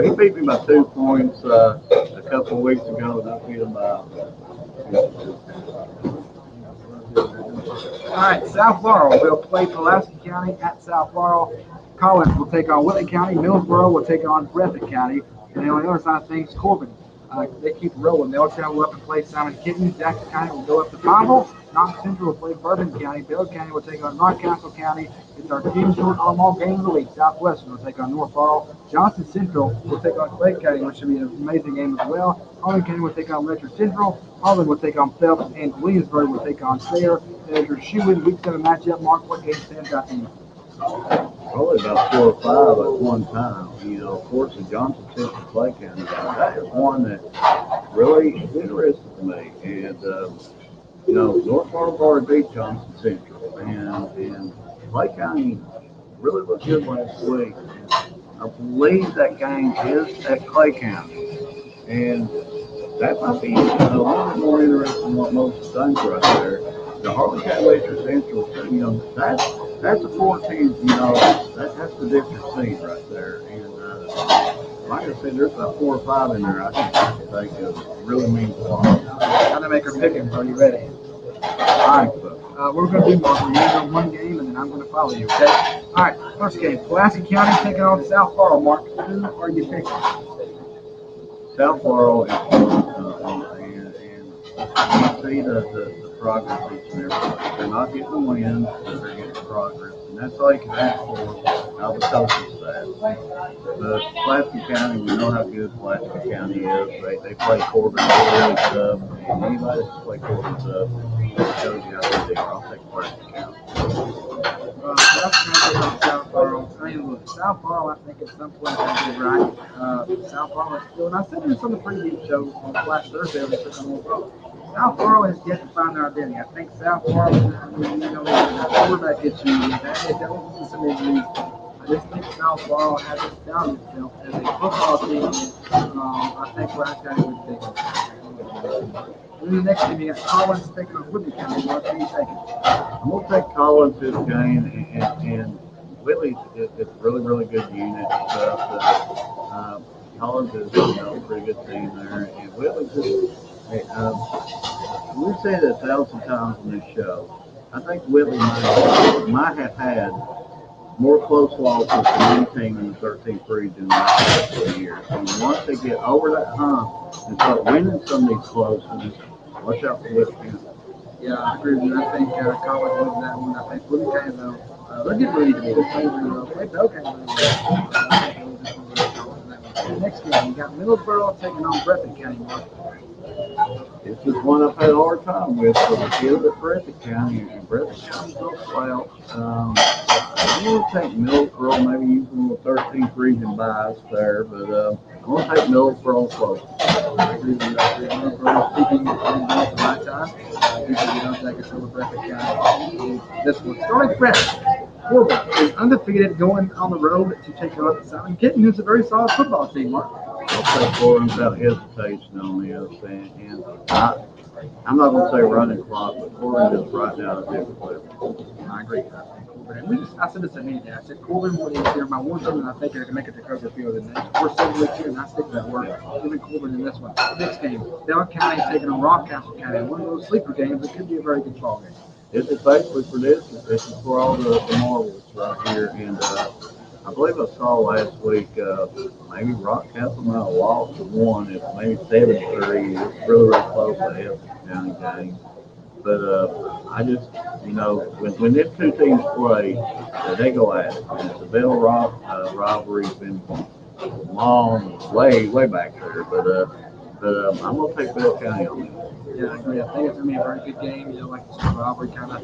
he beat me by 2 points a couple of weeks ago, and I beat him by All right, South Laurel will play Pulaski County at South Laurel. Collins will take on Whitley County. Millsboro will take on Breathitt County. And then on the other side of things, Corbin. They keep rolling. They'll travel up and play Simon Kitten. Jackson County will go up to Pineville. Knox Central will play Bourbon County. Bell County will take on Rockcastle County. It's our team short on all games of the week. Southwestern will take on North Laurel. Johnson Central will take on Clay County, which should be an amazing game as well. Harlan County will take on Letcher Central. Harlan will take on Phelps. And Williamsburg will take on Sayre. There's your shoe-in week 7 matchup. Mark, what game stands out to you? Probably about 4 or 5 at one time. Of course, the Johnson Central Clay County, that is one that really interested me. And, North Florida beat Johnson Central. And Clay County really looked good last week. I believe that game is at Clay County. And that might be a little bit more interesting than what most think right there. The Harlan County Letcher Central, that's a 14, that's the different seed right there. And like I said, there's about 4 or 5 in there I think really means a lot. Got to make her pick him. Are you ready? All right. We're going to do, Mark. We're going to go one game, and then I'm going to follow you, okay? All right. First game, Pulaski County taking on South Laurel. Mark, who are you picking? South Laurel is and you see the progress each and every week. They're not getting the wins, but they're getting progress. And that's all you can ask for out of the coaching staff. But Pulaski County, we know how good Pulaski County is. They play Corbin really tough. And anybody that play Corbin tough, that shows you how good they are. I'll take Pulaski County. South Laurel. South Laurel, I think at some point they did right. South Laurel is still, and I said this on the preview show on last Thursday when they took on North. South Laurel has yet to find their identity. I think South Laurel, the quarterback issue, they've dealt with some injuries. I just think South Laurel hasn't found itself as a football team. I think Pulaski County would take it. And then the next game, you got Collins taking on Whitley County. What are you taking? I'm going to take Collins this game, and Whitley's it's a really, really good unit. Collins is a pretty good team there, and Whitley's just. We've said it 1,000 times on this show. I think Whitley might have had more close losses than any team in the 13th region in the last couple of years. And once they get over that hump and start winning some of these close ones, watch out for Whitley. Yeah, I agree with you. I think Collins wins that one. I think Whitley County, though, they're getting ready to be play Bell County really well. Next game, you got Middlesboro taking on Breathitt County. Mark. This is one I've had a hard time with for the field at Breathitt County, and Breathitt County's real well. I'm going to take Middlesboro, maybe using a 13th region bias there, but I'm going to take Middlesboro close. I agree with you. Middlesboro speaking at the right time. Usually don't take us over Breathitt County. This one, starting fresh. Corbin is undefeated going on the road to take on Simon Kitten, who's a very solid football team, Mark. I'll take Corbin without hesitation on this, and I'm not going to say running clock, but Corbin is right now at a different level. I agree. I said this to me, I said Corbin would be my one team, and I think they can make it to Kroger Field. And we're 7 weeks in, and I stick to that word. Giving Corbin in this one. Next game, Bell County taking on Rockcastle County. One of those sleeper games. It could be a very good ball game. This is basically for this. This is for all the marbles right here, and I believe I saw last week maybe Rockcastle might have lost to 1, if maybe 7-3. It's really, really close to the Elton County game. But I just, when these two teams play, they go at it. And the Bell Rock rivalry's been long, way back there. But I'm going to take Bell County on it. Yeah, I agree. I think it's going to be a very good game. Like the Super Robbery kind of.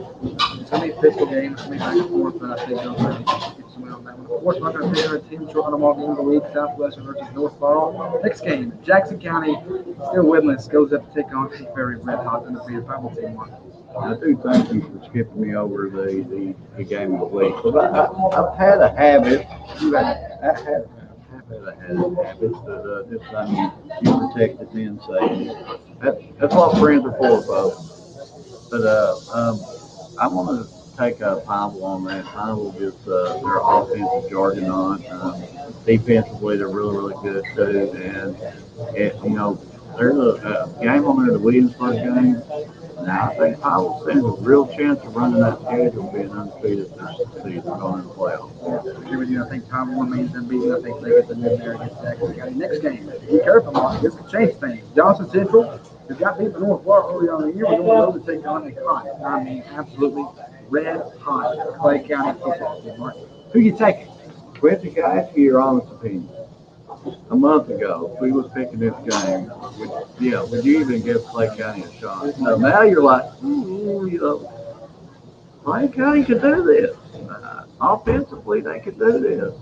It's going to be a physical game. It's going to be back and forth, but I think they'll really get some win on that one. Of course, we're not going to take our team short on them all game of the week. Southwestern versus North Laurel. Next game, Jackson County, still winless, goes up to take on a very red hot undefeated Bible team. I do thank you for skipping me over the game of the week. I've had a habit. I've had a habit that this time you protected me and saved me. That's what friends are for, folks. But I'm going to take a Pineville on that. Pineville just their offensive jargon on. Defensively, they're really, really good too. And there's a game on there, the Williamsburg game. Now, I think Iowa stands a real chance of running that schedule being undefeated this season going in the playoffs. I agree with you. I think Tom Moore means them beating. I think they get the win there against Jackson County. Next game, be careful, Mark. This could change things. Johnson Central, who got beat by North Florida early on in the year, we're going to take on a hot, I mean, absolutely red hot Clay County football team, Mark. Who you taking? Quincy, can I ask you your honest opinion? A month ago, if we was picking this game, would you even give Clay County a shot? So now you're like, Clay County could do this. Offensively, they could do this.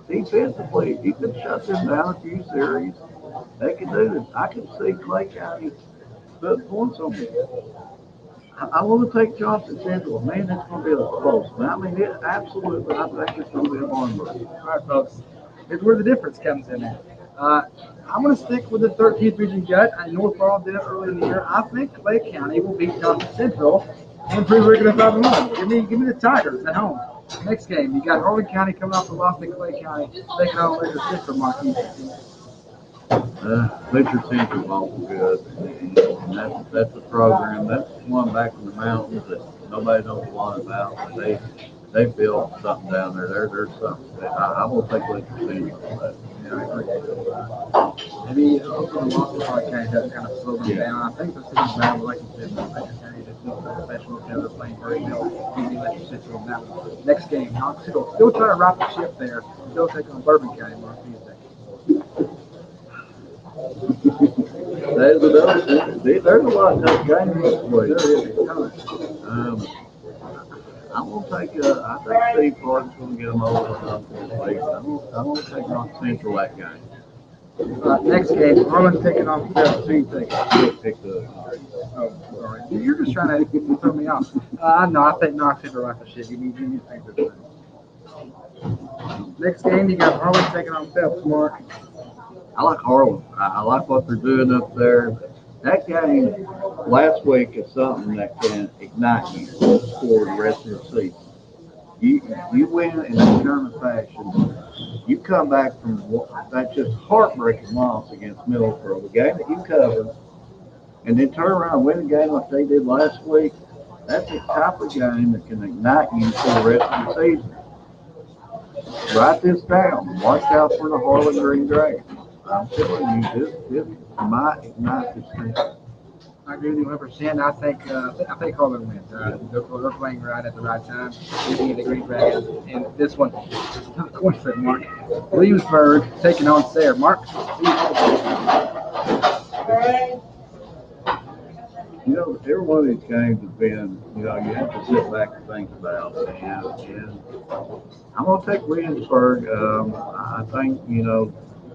Defensively, you could shut them down a few series. They could do this. I could see Clay County put points on me. I want to take Johnson Central. Man, it's going to be a close. I mean, absolutely, I think it's going to be a barn burner. All right, folks. Here's where the difference comes in at. I'm going to stick with the 13th region gut. North Florida did it early in the year. I think Clay County will beat Johnson Central and prove we're going to 5-1. Give me the Tigers at home. Next game, you got Harlan County coming off the loss to Clay County, taking on Richard Central, Marquis. Richard Central's awful good, and that's a program. That's one back in the mountains that nobody knows a lot about. But they built something down there. There's something. I will take Richard Central. Maybe also the loss of Harlan County does kind of slow them down. I think the city's bad relationship with Richard County just feels professional because they're playing very well. Maybe Richard Central on that one. Next game, Knoxville still trying to right the ship there. Still taking on Bourbon County, Marquis. There's a lot of tough games this week. I'm going to take I think Steve Clark's going to get them over this week. I'm going to take North Central that game. Next game, Harlan taking on Phil. Who you think? Pick the. Oh, sorry. You're just trying to throw me off. No, I think Knox Central right the shit. Give me the next game, you got Harlan taking on Phelps, Mark. I like Harlan. I like what they're doing up there. That game last week is something that can ignite you for the rest of the season. You win in that kind of fashion. You come back from that just heartbreaking loss against Middlesboro, the game that you covered, and then turn around and win a game like they did last week. That's the type of game that can ignite you for the rest of the season. Write this down. Watch out for the Harlan Green Dragons. I'm telling you, this might ignite this thing. I agree with you 100%. I think Harlan wins. They're playing right at the right time. Giving it the Green Dragons. And this one, not quite for Mark. Williamsburg taking on Sayre. Mark. Every one of these games has been, you have to sit back and think about. And I'm going to take Williamsburg. I think,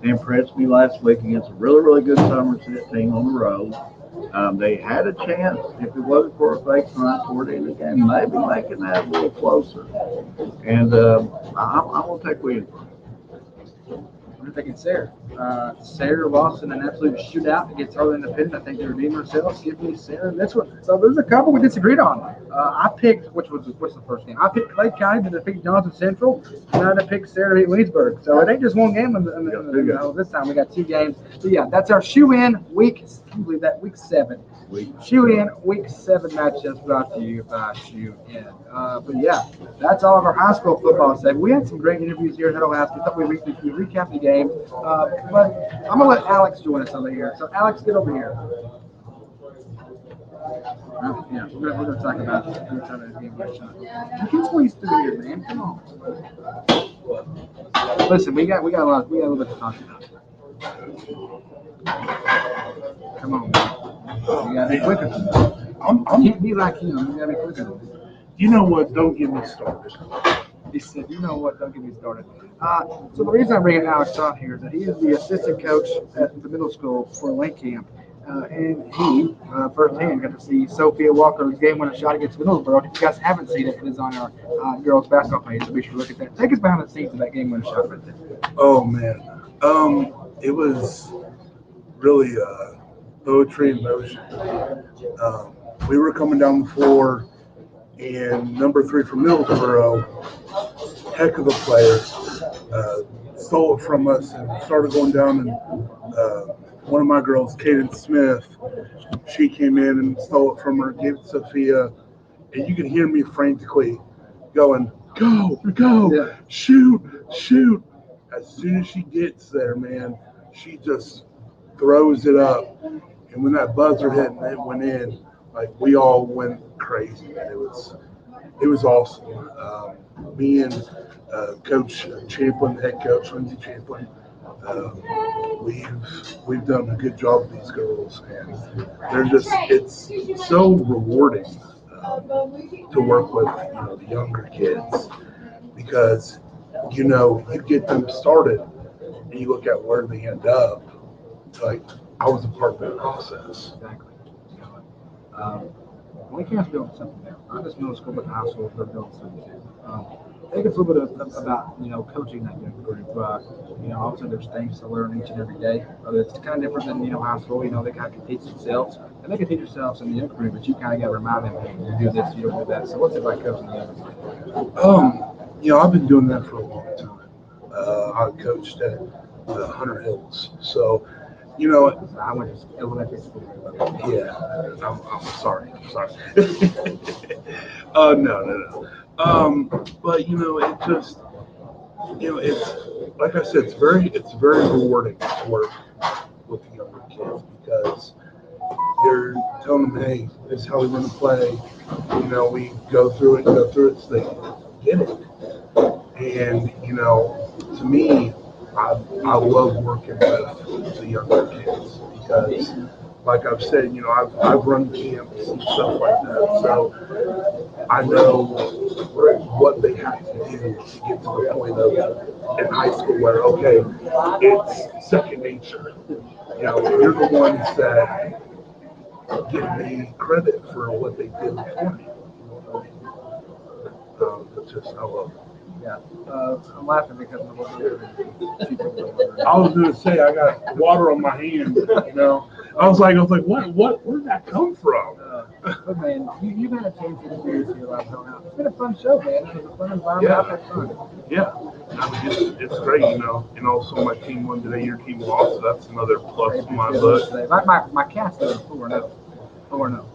they impressed me last week against a really, really good Somerset team on the road. They had a chance, if it wasn't for a fake punt toward the end of the game, maybe making that a little closer. And I'm going to take Williamsburg. I'm thinking Sayre. Sayre lost in an absolute shootout against Harlan Independent. I think they redeemed themselves. Give me Sayre in this one. So there's a couple we disagreed on. I picked, what's the first game? I picked Clay County to defeat Johnson Central, and I picked Sayre to beat Williamsburg. So it ain't just one game. This time we got two games. So yeah, that's our shoe-in week. Can you believe that? Week 7. Shoe-in week 7 matchups brought to you by Shoe-in. But yeah, that's all of our high school football segment. We had some great interviews here at Huddle House. We thought we'd recap the game. But I'm going to let Alex join us over here. So, Alex, get over here. Yeah, we're going to talk about this game. You can squeeze through here, man. Come on. Listen, we got a little bit to talk about. Come on. You got to be quicker. You can't be like him. You got to be quicker. You know what? Don't get me started. He said, you know what, don't get me started. So the reason I'm bringing Alex on here is that he is the assistant coach at the middle school for Lake Camp. And he, firsthand, got to see Sophia Walker's game-winning shot against Middlesboro. If you guys haven't seen it, it is on our girls' basketball page, so be sure to look at that. Take us behind the scenes of that game-winning shot right there. Oh, man. It was really poetry in motion. We were coming down the floor, and number 3 from Middlesboro, heck of a player, stole it from us and started going down and one of my girls, Kaden Smith, she came in and stole it from her, gave it to Sophia, and you could hear me frantically going, go, shoot. As soon as she gets there, man, she just throws it up. And when that buzzer hit and it went in, like we all went crazy, man. It was awesome. Me and Coach Champlin, head coach Lindsey Champlin, we've done a good job with these girls, and it's so rewarding to work with the younger kids, because you get them started and you look at where they end up. It's like I was a part of that process. Exactly. We can't build something there. Not just middle school, but high school. They're building something too. I think it's a little bit about coaching that young group. Also there's things to learn each and every day. It's kind of different than high school. They kind of can teach themselves, and they can teach themselves in the young group. But you kind of got to remind them, hey, you do this, you don't do that. So what's it like coaching the young? I've been doing that for a long time. I coached at Hunter Hills, so. I went to elementary school. Yeah, I'm sorry. No. But it just, it's like I said, it's very rewarding to work with the younger kids, because you're telling them, hey, this is how we want to play. We go through it so they get it. And to me, I love working with the younger kids, because, like I've said, I've run camps and stuff like that, so I know what they have to do to get to the point of in high school where, okay, it's second nature. You're the ones that give me credit for what they did for me. It's just, I love it. Yeah, I'm laughing because of what we're doing. I was going to say, I got water on my hand, I was like, where'd that come from? But man, you've had a chance to experience your life going out. It's been a fun show, man. It was a fun environment. I've had fun. Yeah. It's great, and also my team won today, your team lost, so that's another plus in my book. My Cats are 4-0. 4-0.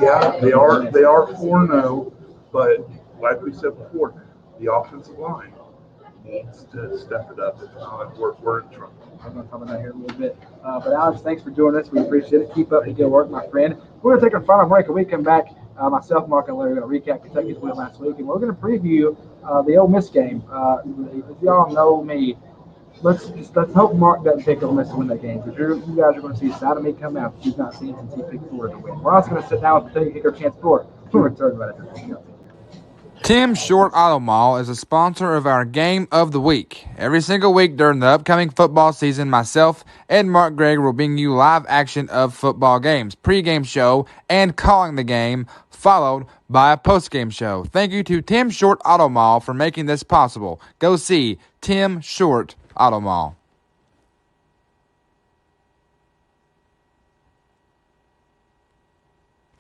Yeah, they are 4-0, but like we said before, the offensive line needs to step it up. If not, we're in trouble. I'm going to talk about that here in a little bit. But Alex, thanks for doing this. We appreciate it. Keep up the good work, my friend. We're going to take our final break. When we come back, myself, Mark, and Larry are going to recap Kentucky's win last week, and we're going to preview the Ole Miss game. If y'all know me, let's hope Mark doesn't pick Ole Miss to win that game, because you guys are going to see a side of me come out that you've not seen since he picked Florida to win. We're also going to sit down with Kentucky kicker Chance Ford. We'll return right after this. Tim Short Auto Mall is a sponsor of our Game of the Week. Every single week during the upcoming football season, myself and Mark Gregor will bring you live action of football games, pregame show, and calling the game, followed by a postgame show. Thank you to Tim Short Auto Mall for making this possible. Go see Tim Short Auto Mall.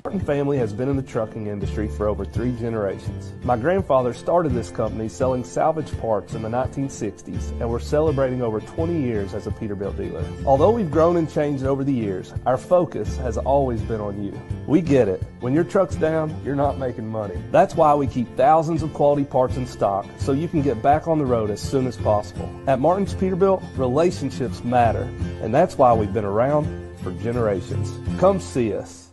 Martin family has been in the trucking industry for over 3 generations. My grandfather started this company selling salvage parts in the 1960s, and we're celebrating over 20 years as a Peterbilt dealer. Although we've grown and changed over the years, our focus has always been on you. We get it. When your truck's down, you're not making money. That's why we keep thousands of quality parts in stock so you can get back on the road as soon as possible. At Martin's Peterbilt, relationships matter, and that's why we've been around for generations. Come see us.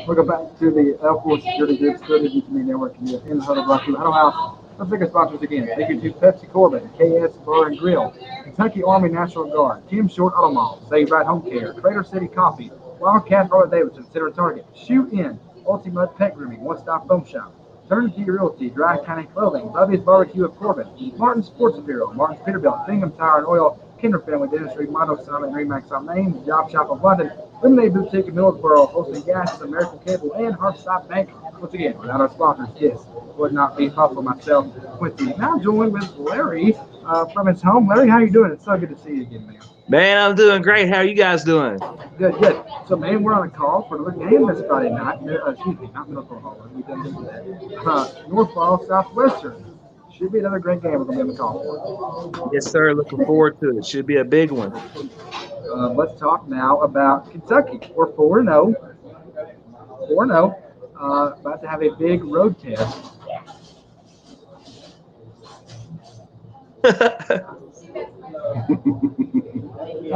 Welcome back to the L4 Security Group Security Community Network in the Huddle, brought to you by Huddle House. Let's take our sponsors again. Thank you to Pepsi Corbin, KS Bar and Grill, Kentucky Army National Guard, Tim Short Auto Mall, Save Right Home Care, Crater City Coffee, Wildcat Harley Davidson, Center Target, Shoot In, Ultimate Pet Grooming, One Stop Foam Shop, Turnkey Realty, Dry County Clothing, Bubby's Barbecue of Corbin, Martin Sports Apparel, Martin's Peterbilt, Bingham Tire and Oil, Kinder Family Dentistry, Mono Summit, Remax on Main, The Job Shop of London, Lemonade Boutique in Millersboro, Hosting Gas, American Cable, and Hearthside Bank. Once again, without our sponsors, this would not be possible. Myself, Quincy. Now joined with Larry from his home. Larry, how you doing? It's so good to see you again, man. Man, I'm doing great. How are you guys doing? Good. So, man, we're on a call for another game this Friday night. Not Middleborough Hall. We've done that. North Ball, Southwestern. Should be another great game we're going to be able to call for. Yes, sir. Looking forward to it. Should be a big one. Let's talk now about Kentucky. We're 4-0. 4-0. About to have a big road test. About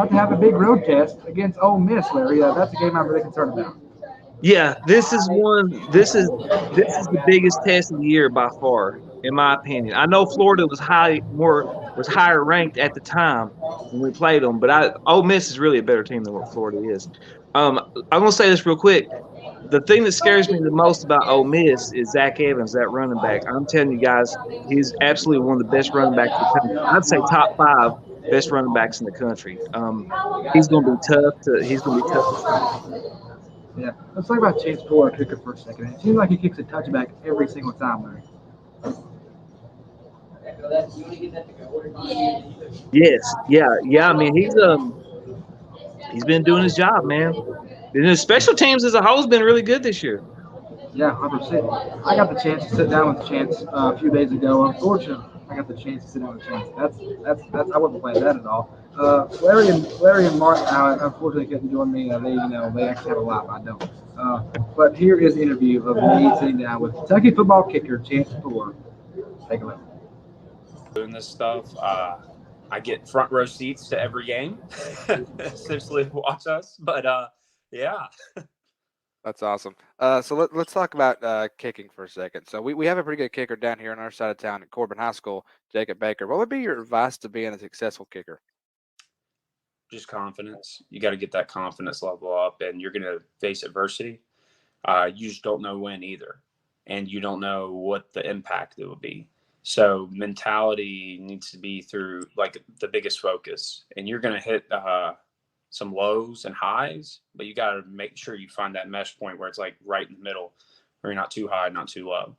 to have a big road test against Ole Miss, Larry. That's a game I'm really concerned about. Yeah, this is the biggest test of the year by far, in my opinion. I know Florida was higher ranked at the time when we played them, but Ole Miss is really a better team than what Florida is. I'm gonna say this real quick. The thing that scares me the most about Ole Miss is Zach Evans, that running back. I'm telling you guys, he's absolutely one of the best running backs in the country. I'd say top 5 best running backs in the country. He's gonna be tough to stop. Yeah, let's talk about Chase Fuller, kicker, for a second. It seems like he kicks a touchback every single time, Larry. Yes, yeah. I mean, he's been doing his job, man. And his special teams as a whole has been really good this year. Yeah, 100%. I got the chance to sit down with Chance a few days ago. Unfortunately, I got the chance to sit down with Chance. That's I wouldn't play that at all. Larry and Mark, unfortunately, couldn't join me. They actually have a life. I don't. But here is an interview of me sitting down with Kentucky football kicker Chance Fuller. Take a look. Doing this stuff, I get front row seats to every game, essentially watch us. But yeah. That's awesome. So let's talk about kicking for a second. So we have a pretty good kicker down here on our side of town at Corbin High School, Jacob Baker. What would be your advice to being a successful kicker? Just confidence. You got to get that confidence level up, and you're going to face adversity. You just don't know when either, and you don't know what the impact it will be. So mentality needs to be through like the biggest focus, and you're going to hit some lows and highs, but you got to make sure you find that mesh point where it's like right in the middle, where you're not too high, not too low.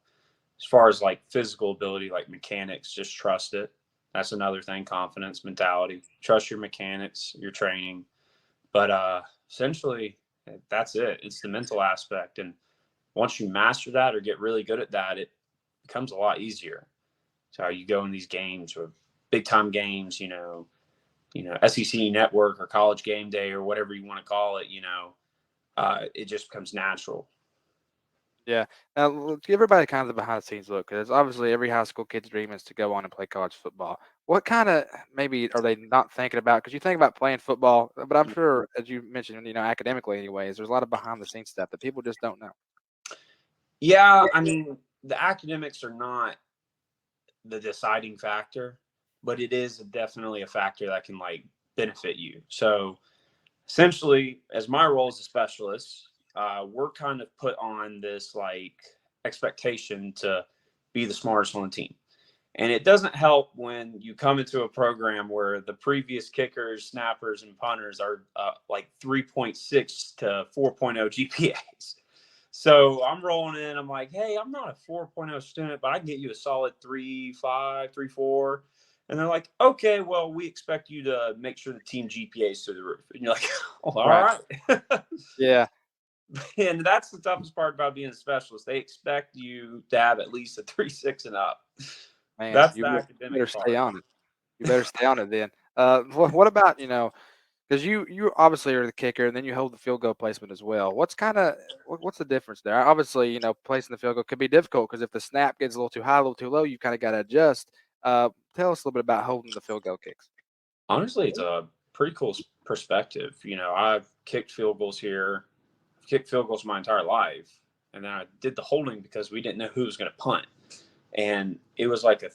As far as like physical ability, like mechanics, just trust it. That's another thing. Confidence, mentality, trust your mechanics, your training. But essentially that's it. It's the mental aspect. And once you master that or get really good at that, it becomes a lot easier. So you go in these games or big time games, SEC Network or College Game Day or whatever you want to call it, it just becomes natural. Yeah. Now, let's give everybody kind of the behind the scenes look, because obviously every high school kid's dream is to go on and play college football. What kind of maybe are they not thinking about? Because you think about playing football, but I'm sure, as you mentioned, academically anyways, there's a lot of behind the scenes stuff that people just don't know. Yeah. I mean, the academics are not the deciding factor, but it is definitely a factor that can like benefit you. So essentially, as my role as a specialist, we're kind of put on this like expectation to be the smartest on the team. And it doesn't help when you come into a program where the previous kickers, snappers, and punters are like 3.6 to 4.0 GPAs. So I'm rolling in. I'm like, hey, I'm not a 4.0 student, but I can get you a solid 3.5, 3.4. And they're like, okay, well, we expect you to make sure the team GPA is through the roof. And you're like, oh, all right. Yeah. And that's the toughest part about being a specialist. They expect you to have at least a 3.6 and up. Man, that's the you academic better part. stay on it. You better stay on it then. What about, because you obviously are the kicker and then you hold the field goal placement as well. What's the difference there? Obviously, placing the field goal could be difficult because if the snap gets a little too high, a little too low, you kind of got to adjust. Tell us a little bit about holding the field goal kicks. Honestly, it's a pretty cool perspective. I've kicked field goals here. I've kicked field goals my entire life. And then I did the holding because we didn't know who was going to punt. And it was like a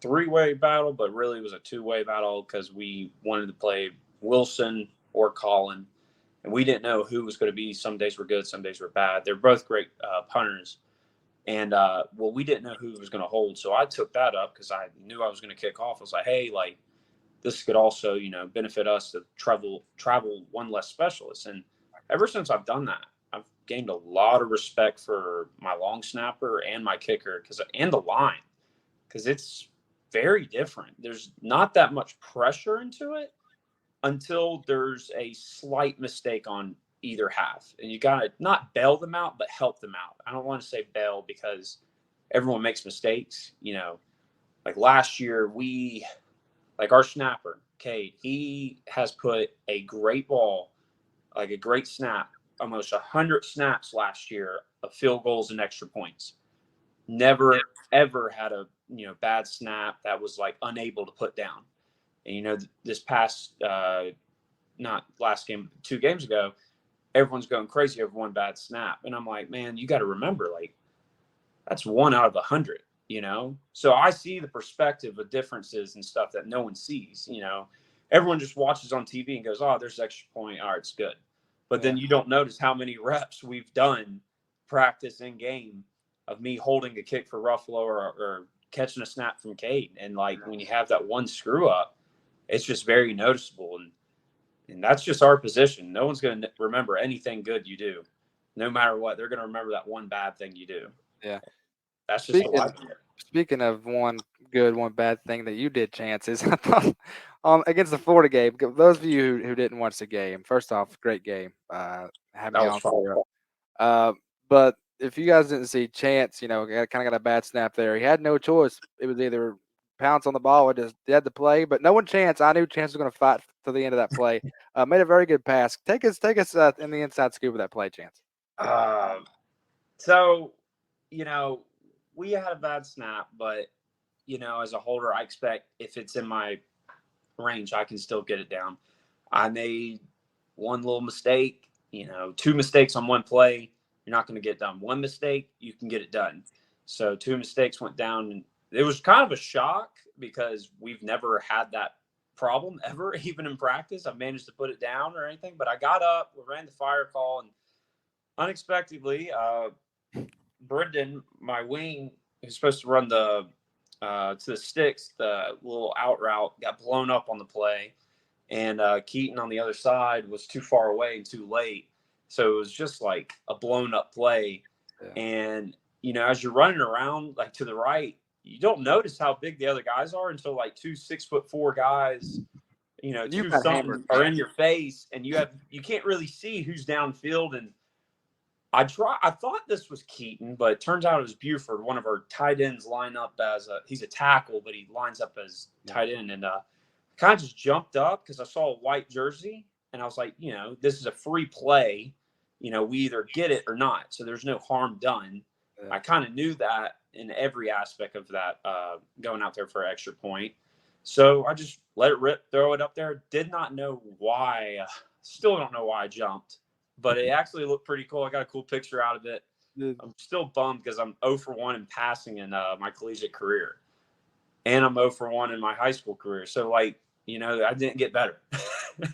3-way battle, but really it was a 2-way battle because we wanted to play Wilson or Colin. And we didn't know who was going to be. Some days were good, some days were bad. They're both great punters. And, we didn't know who was going to hold. So I took that up because I knew I was going to kick off. I was like, hey, like, this could also, benefit us to travel one less specialist. And ever since I've done that, I've gained a lot of respect for my long snapper and my kicker and the line because it's very different. There's not that much pressure into it until there's a slight mistake on either half. And you got to not bail them out, but help them out. I don't want to say bail because everyone makes mistakes, like last year, our snapper, Cade, he has put a great ball, like a great snap, almost 100 snaps last year of field goals and extra points. Never, ever had a, bad snap that was like unable to put down. And, this past, not last game, 2 games ago, everyone's going crazy over one bad snap. And I'm like, man, you got to remember, like, that's 1 out of 100, So I see the perspective of differences and stuff that no one sees, Everyone just watches on TV and goes, oh, there's extra point. All right, it's good. But then you don't notice how many reps we've done practice in game of me holding a kick for Ruffalo or catching a snap from Cade. And like when you have that one screw up, it's just very noticeable. And that's just our position. No one's going to remember anything good you do. No matter what, they're going to remember that one bad thing you do. Yeah. That's just the life of it. Speaking of one good, one bad thing that you did, Chances, I thought against the Florida game, those of you who didn't watch the game, first off, great game. Having you on for but if you guys didn't see Chance, kind of got a bad snap there. He had no choice. It was either pounce on the ball or just had to play. But knowing Chance, I knew Chance was going to fight to the end of that play. Made a very good pass. Take us in the inside scoop of that play, Chance. So, we had a bad snap, but, as a holder, I expect if it's in my range, I can still get it down. I made one little mistake, 2 mistakes on one play. You're not going to get done. One mistake, you can get it done. So 2 mistakes went down. And it was kind of a shock because we've never had that problem ever, even in practice. I managed to put it down or anything, but I got up, we ran the fire call, and unexpectedly, Brendan, my wing, who's supposed to run to the sticks, the little out route, got blown up on the play. And Keaton on the other side was too far away and too late. So it was just like a blown up play. Yeah. And, as you're running around like to the right, you don't notice how big the other guys are until like 2 6'4" guys, do something are in your face, and you can't really see who's downfield. And I thought this was Keaton, but it turns out it was Buford, one of our tight ends, line up as he's a tackle, but he lines up as tight end. And kind of just jumped up because I saw a white jersey, and I was like, this is a free play. We either get it or not. So there's no harm done. Yeah. I kind of knew that in every aspect of that, going out there for an extra point. So I just let it rip, throw it up there. Did not know why. Still don't know why I jumped. But it actually looked pretty cool. I got a cool picture out of it. I'm still bummed because I'm 0 for 1 in passing in my collegiate career. And I'm 0 for 1 in my high school career. So, I didn't get better.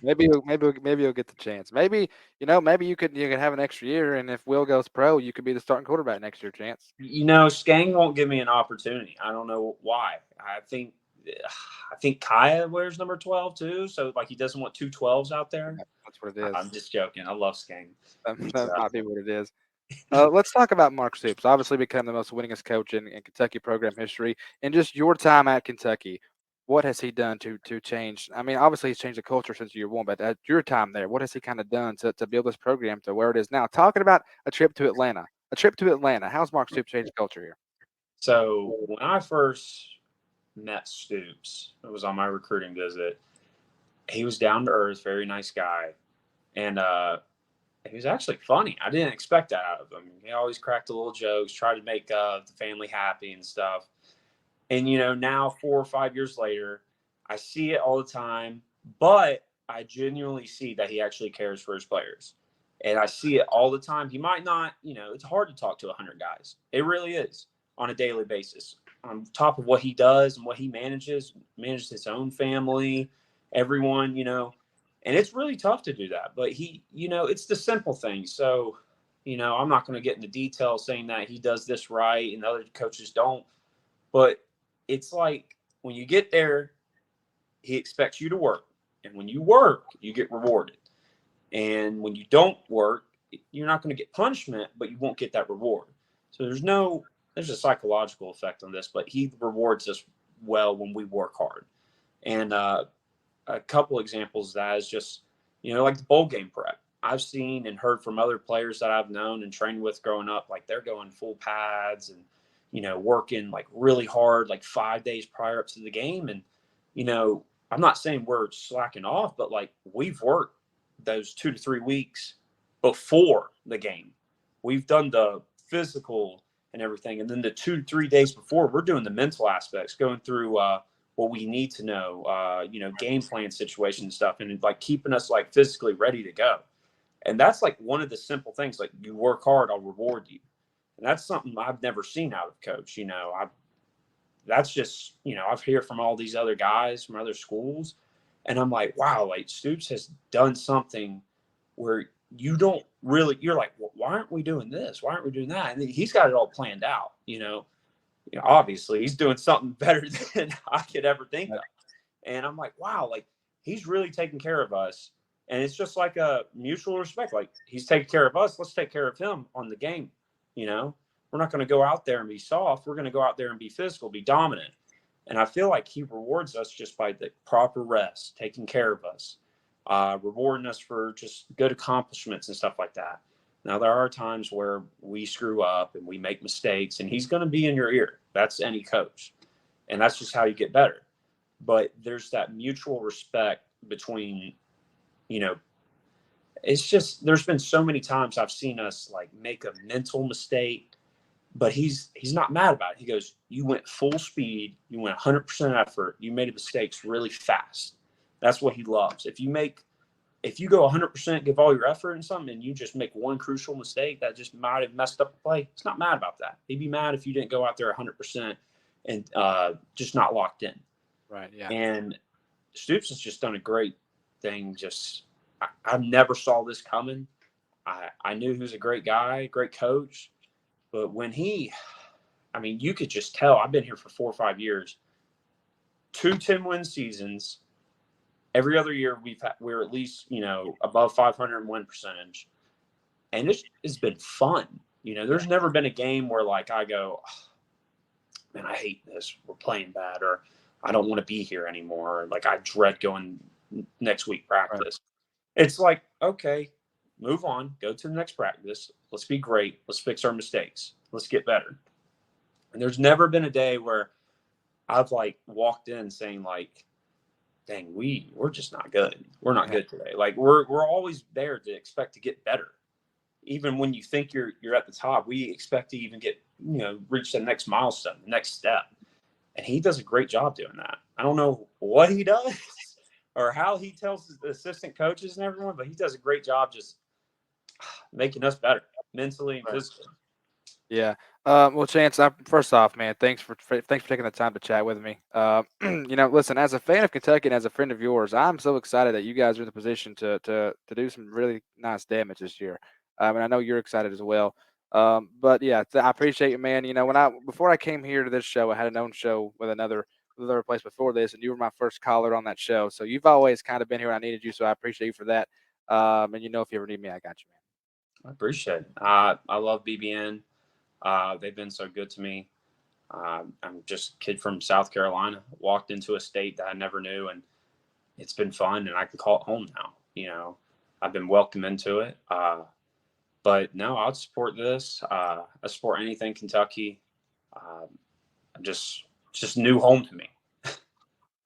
maybe you'll get the chance. Maybe you could have an extra year, and if Will goes pro, you could be the starting quarterback next year, Chance. Skang won't give me an opportunity. I don't know why. I think Kaya wears number 12 too, so he doesn't want 2 12s out there. That's what it is. I'm just joking. I love Skang. That might be what it is. Let's talk about Mark Stoops. Obviously, become the most winningest coach in Kentucky program history. And just your time at Kentucky, what has he done to change? I mean, obviously, he's changed the culture since year 1, but at your time there, what has he kind of done to build this program to where it is now? Talking about a trip to Atlanta. How's Mark Stoops changed the culture here? So when I first met Stoops, it was on my recruiting visit. He was down to earth, very nice guy. And he was actually funny. I didn't expect that out of him. He always cracked a little jokes, tried to make the family happy and stuff. And, now 4 or 5 years later, I see it all the time, but I genuinely see that he actually cares for his players. And I see it all the time. He might not, it's hard to talk to 100 guys. It really is on a daily basis. On top of what he does and what he manages his own family, everyone, and it's really tough to do that. But he, it's the simple things. So, I'm not going to get into details saying that he does this right and the other coaches don't. But it's like when you get there, he expects you to work. And when you work, you get rewarded. And when you don't work, you're not going to get punishment, but you won't get that reward. So there's a psychological effect on this, but he rewards us well when we work hard. And a couple examples of that is just, like the bowl game prep. I've seen and heard from other players that I've known and trained with growing up, they're going full pads and, working like really hard, like 5 days prior up to the game. And, I'm not saying we're slacking off, but like we've worked those 2 to 3 weeks before the game. We've done the physical and everything. And then the 2 to 3 days before, we're doing the mental aspects, going through what we need to know, game plan situation and stuff, and like keeping us like physically ready to go. And that's like one of the simple things, like you work hard, I'll reward you. And that's something I've never seen out of Coach. That's just, I've heard from all these other guys from other schools, and I'm like, wow, like Stoops has done something where you don't really, you're like, well, why aren't we doing this? Why aren't we doing that? And he's got it all planned out, obviously he's doing something better than I could ever think of. And I'm like, wow, like he's really taking care of us. And it's just like a mutual respect. Like he's taking care of us. Let's take care of him on the game. We're not going to go out there and be soft. We're going to go out there and be physical, be dominant. And I feel like he rewards us just by the proper rest, taking care of us, rewarding us for just good accomplishments and stuff like that. Now, there are times where we screw up and we make mistakes, and he's going to be in your ear. That's any coach. And that's just how you get better. But there's that mutual respect between, it's just, there's been so many times I've seen us like make a mental mistake, but he's not mad about it. He goes, you went full speed. You went 100% effort. You made mistakes really fast. That's what he loves. If you go 100%, give all your effort in something, and you just make one crucial mistake that just might have messed up the play, he's not mad about that. He'd be mad if you didn't go out there 100% and just not locked in. Right. Yeah. And Stoops has just done a great thing. I never saw this coming. I knew he was a great guy, great coach. But when you could just tell, I've been here for 4 or 5 years, 2 10-win seasons. Every other year we're at least, above 500 win percentage. And it's been fun. There's never been a game where like I go, oh, man, I hate this. We're playing bad, or I don't want to be here anymore. Or, like I dread going next week practice. Right. It's like, okay, move on, go to the next practice. Let's be great. Let's fix our mistakes. Let's get better. And there's never been a day where I've like walked in saying like, dang, we're just not good. We're not good today. Like we're always there to expect to get better. Even when you think you're at the top, we expect to even get, reach the next milestone, the next step. And he does a great job doing that. I don't know what he does or how he tells the assistant coaches and everyone, but he does a great job just making us better mentally and physically. Yeah. Well, Chance, first off, man, thanks for taking the time to chat with me. Listen, as a fan of Kentucky and as a friend of yours, I'm so excited that you guys are in the position to do some really nice damage this year. And I know you're excited as well. But yeah, I appreciate you, man. Before I came here to this show, I had an own show with another place before this, and you were my first caller on that show. So you've always kind of been here when I needed you. So I appreciate you for that. And if you ever need me, I got you, man. I appreciate it. I love BBN. They've been so good to me. I'm just a kid from South Carolina, walked into a state that I never knew, and it's been fun, and I can call it home now. I've been welcomed into it. But no, I'll support this. I support anything Kentucky. Just new home to me.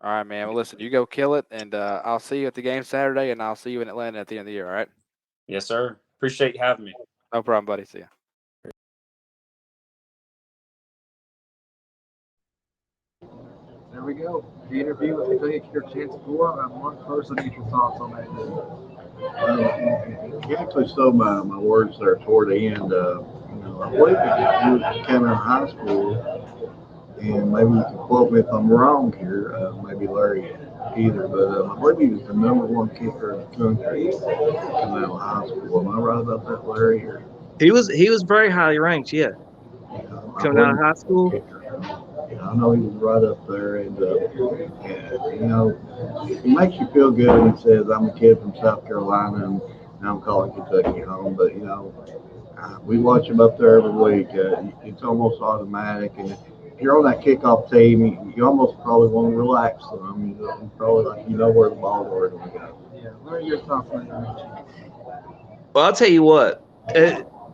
All right, man. Well, listen, you go kill it, and I'll see you at the game Saturday, and I'll see you in Atlanta at the end of the year, all right? Yes, sir. Appreciate you having me. No problem, buddy. See ya. There we go. The interview with Kentucky kicker Chance Gore. I'm one person. Get your thoughts on that. He actually stole my words there toward the end. I believe he came out of high school, and maybe you can quote me if I'm wrong here. Maybe Larry either, but I believe he was the #1 kicker in the country coming out of high school. Am I right about that, Larry? Or? He was very highly ranked, yeah. Coming out of high school. I know he was right up there, and it makes you feel good when he says, "I'm a kid from South Carolina, and I'm calling Kentucky home." But we watch him up there every week. It's almost automatic, and if you're on that kickoff team, you almost probably want to relax them. You probably where the ball's already going to go. Yeah, what are your thoughts on that? Well, I'll tell you what.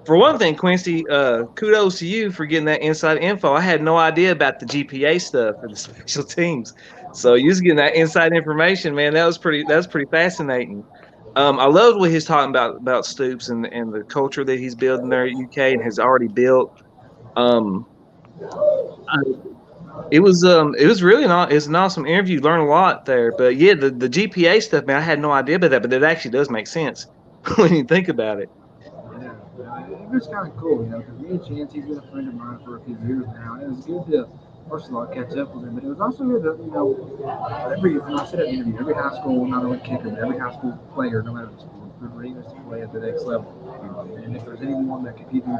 for one thing, Quincy, kudos to you for getting that inside info. I had no idea about the GPA stuff and the special teams. So you was getting that inside information, man. That was pretty fascinating. I loved what he's talking about Stoops and the culture that he's building there at UK and has already built. It was really it's an awesome interview. Learned a lot there. But yeah, the GPA stuff, man, I had no idea about that, but it actually does make sense when you think about it. Yeah, it was kind of cool, because me and Chance, he's been a friend of mine for a few years now, and it was good to, first of all, catch up with him, but it was also good to, when I said at the interview, every high school, not only kicker, but every high school player, no matter the sport, their dream is to play at the next level. And if there's anyone that can give you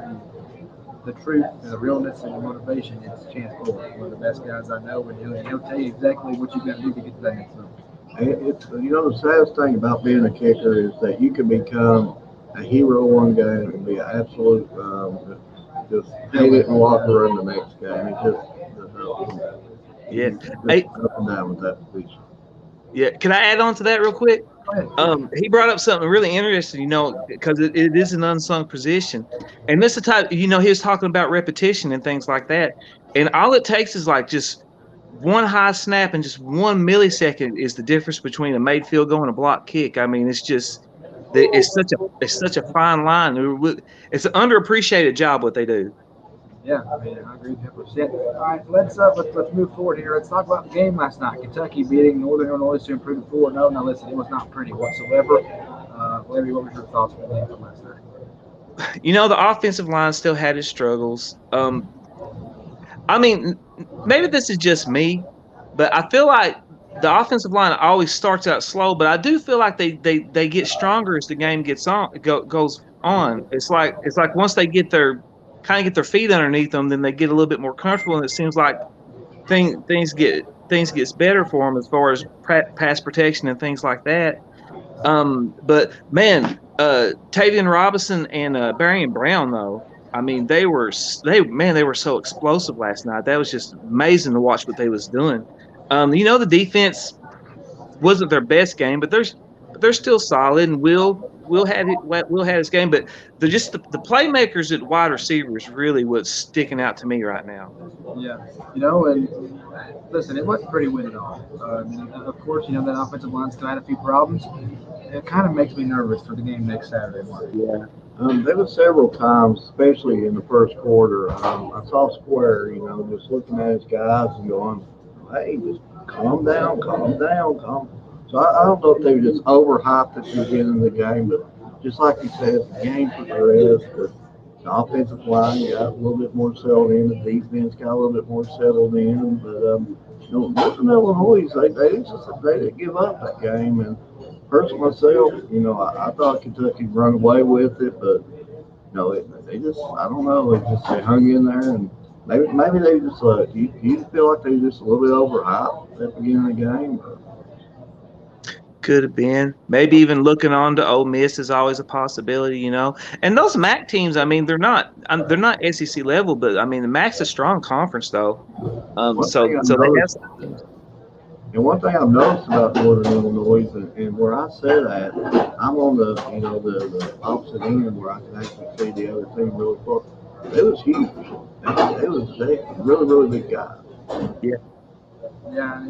the truth and the realness and the motivation, it's Chance Fuller, one of the best guys I know, and he'll tell you exactly what you got to do to get to that next level. It's the saddest thing about being a kicker is that you can become a hero one game and be an absolute just hate it in the locker room the next game. It just up and down with that position. Yeah, can I add on to that real quick? He brought up something really interesting, because it is an unsung position, and this is the type, he was talking about repetition and things like that, and all it takes is like just one high snap and just 1 millisecond is the difference between a made field goal and a block kick. I mean, it's just it's such a fine line. It's an underappreciated job what they do. Yeah, I agree 100%. All right, let's move forward here. Let's talk about the game last night. Kentucky beating Northern Illinois to improve to 4-0. Now, listen, it was not pretty whatsoever. Larry, what was your thoughts on the game from last night? The offensive line still had its struggles. Maybe this is just me, but I feel like the offensive line always starts out slow, but I do feel like they get stronger as the game goes on. It's like once they get their feet underneath them, then they get a little bit more comfortable, and it seems like things gets better for them as far as pass protection and things like that. But man, Tavian Robinson and Barian Brown, though, they were so explosive last night. That was just amazing to watch what they was doing. The defense wasn't their best game, but they're still solid, and Will had his game, but the playmakers at wide receivers really what's sticking out to me right now. Yeah, and listen, it wasn't pretty win at all. Of course, that offensive line still had a few problems. It kind of makes me nervous for the game next Saturday morning. Yeah. There were several times, especially in the first quarter, I saw Square, just looking at his guys and going, hey, just calm down. So I don't know if they were just overhyped at the beginning of the game, but just like you said, the game progressed. The offensive line got a little bit more settled in. The defense got a little bit more settled in. But Northern Illinois, they didn't give up that game. And personally myself, I thought Kentucky run away with it, but they just, I don't know, they hung in there, and maybe they just do you feel like they were just a little bit overhyped at the beginning of the game? Could have been. Maybe even looking on to Ole Miss is always a possibility, And those MAC teams, they're not SEC level, but the MAC's a strong conference though. So they have some teams. And one thing I've noticed about Northern Illinois, and where I said that, I'm on the the opposite end where I can actually see the other team really close. It was huge. They really, really big guys. Yeah. Yeah,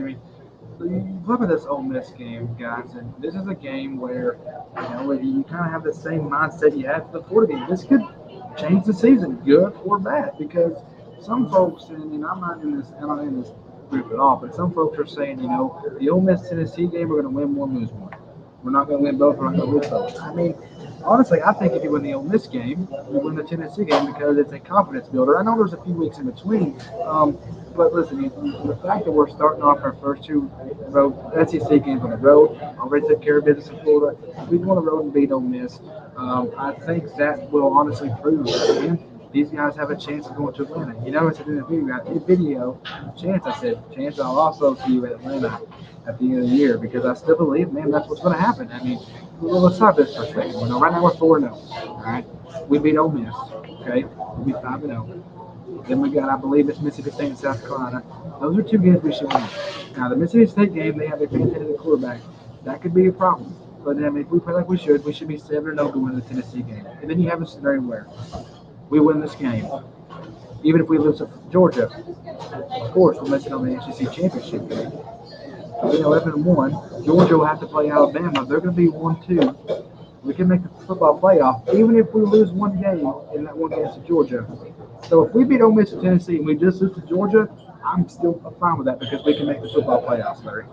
you look at this Ole Miss game, guys, and this is a game where you kind of have the same mindset you had for the Florida game. This could change the season, good or bad, because some folks, and I'm not in this group at all, but some folks are saying, the Ole Miss Tennessee game, we're going to win one, lose one. We're not going to win both. We're not going to lose both. Honestly, I think if you win the Ole Miss game, you win the Tennessee game because it's a confidence builder. I know there's a few weeks in between, but listen, the fact that we're starting off our first two road SEC games on the road, already took care of business in Florida. We go on the road and beat Ole Miss. I think that will honestly prove that these guys have a chance of going to Atlanta. I said in the video, Chance, I'll also see you at Atlanta at the end of the year, because I still believe, that's what's going to happen. Let's stop this for a second. Right now we're 4-0. All right, we beat Ole Miss. Okay, we beat 5-0. Then we got, I believe, it's Mississippi State and South Carolina. Those are two games we should win. Now the Mississippi State game, they have a fantastic quarterback. That could be a problem. But I mean, if we play like we should be 7-0 going into the Tennessee game. And then you have a scenario where we win this game. Even if we lose to Georgia, of course, we're missing on the SEC championship game. 11-1. Georgia will have to play Alabama. They're going to be 1-2. We can make the football playoff, even if we lose one game in that one game to Georgia. So if we beat Ole Miss and Tennessee and we just lose to Georgia, I'm still fine with that because we can make the football playoffs, Larry.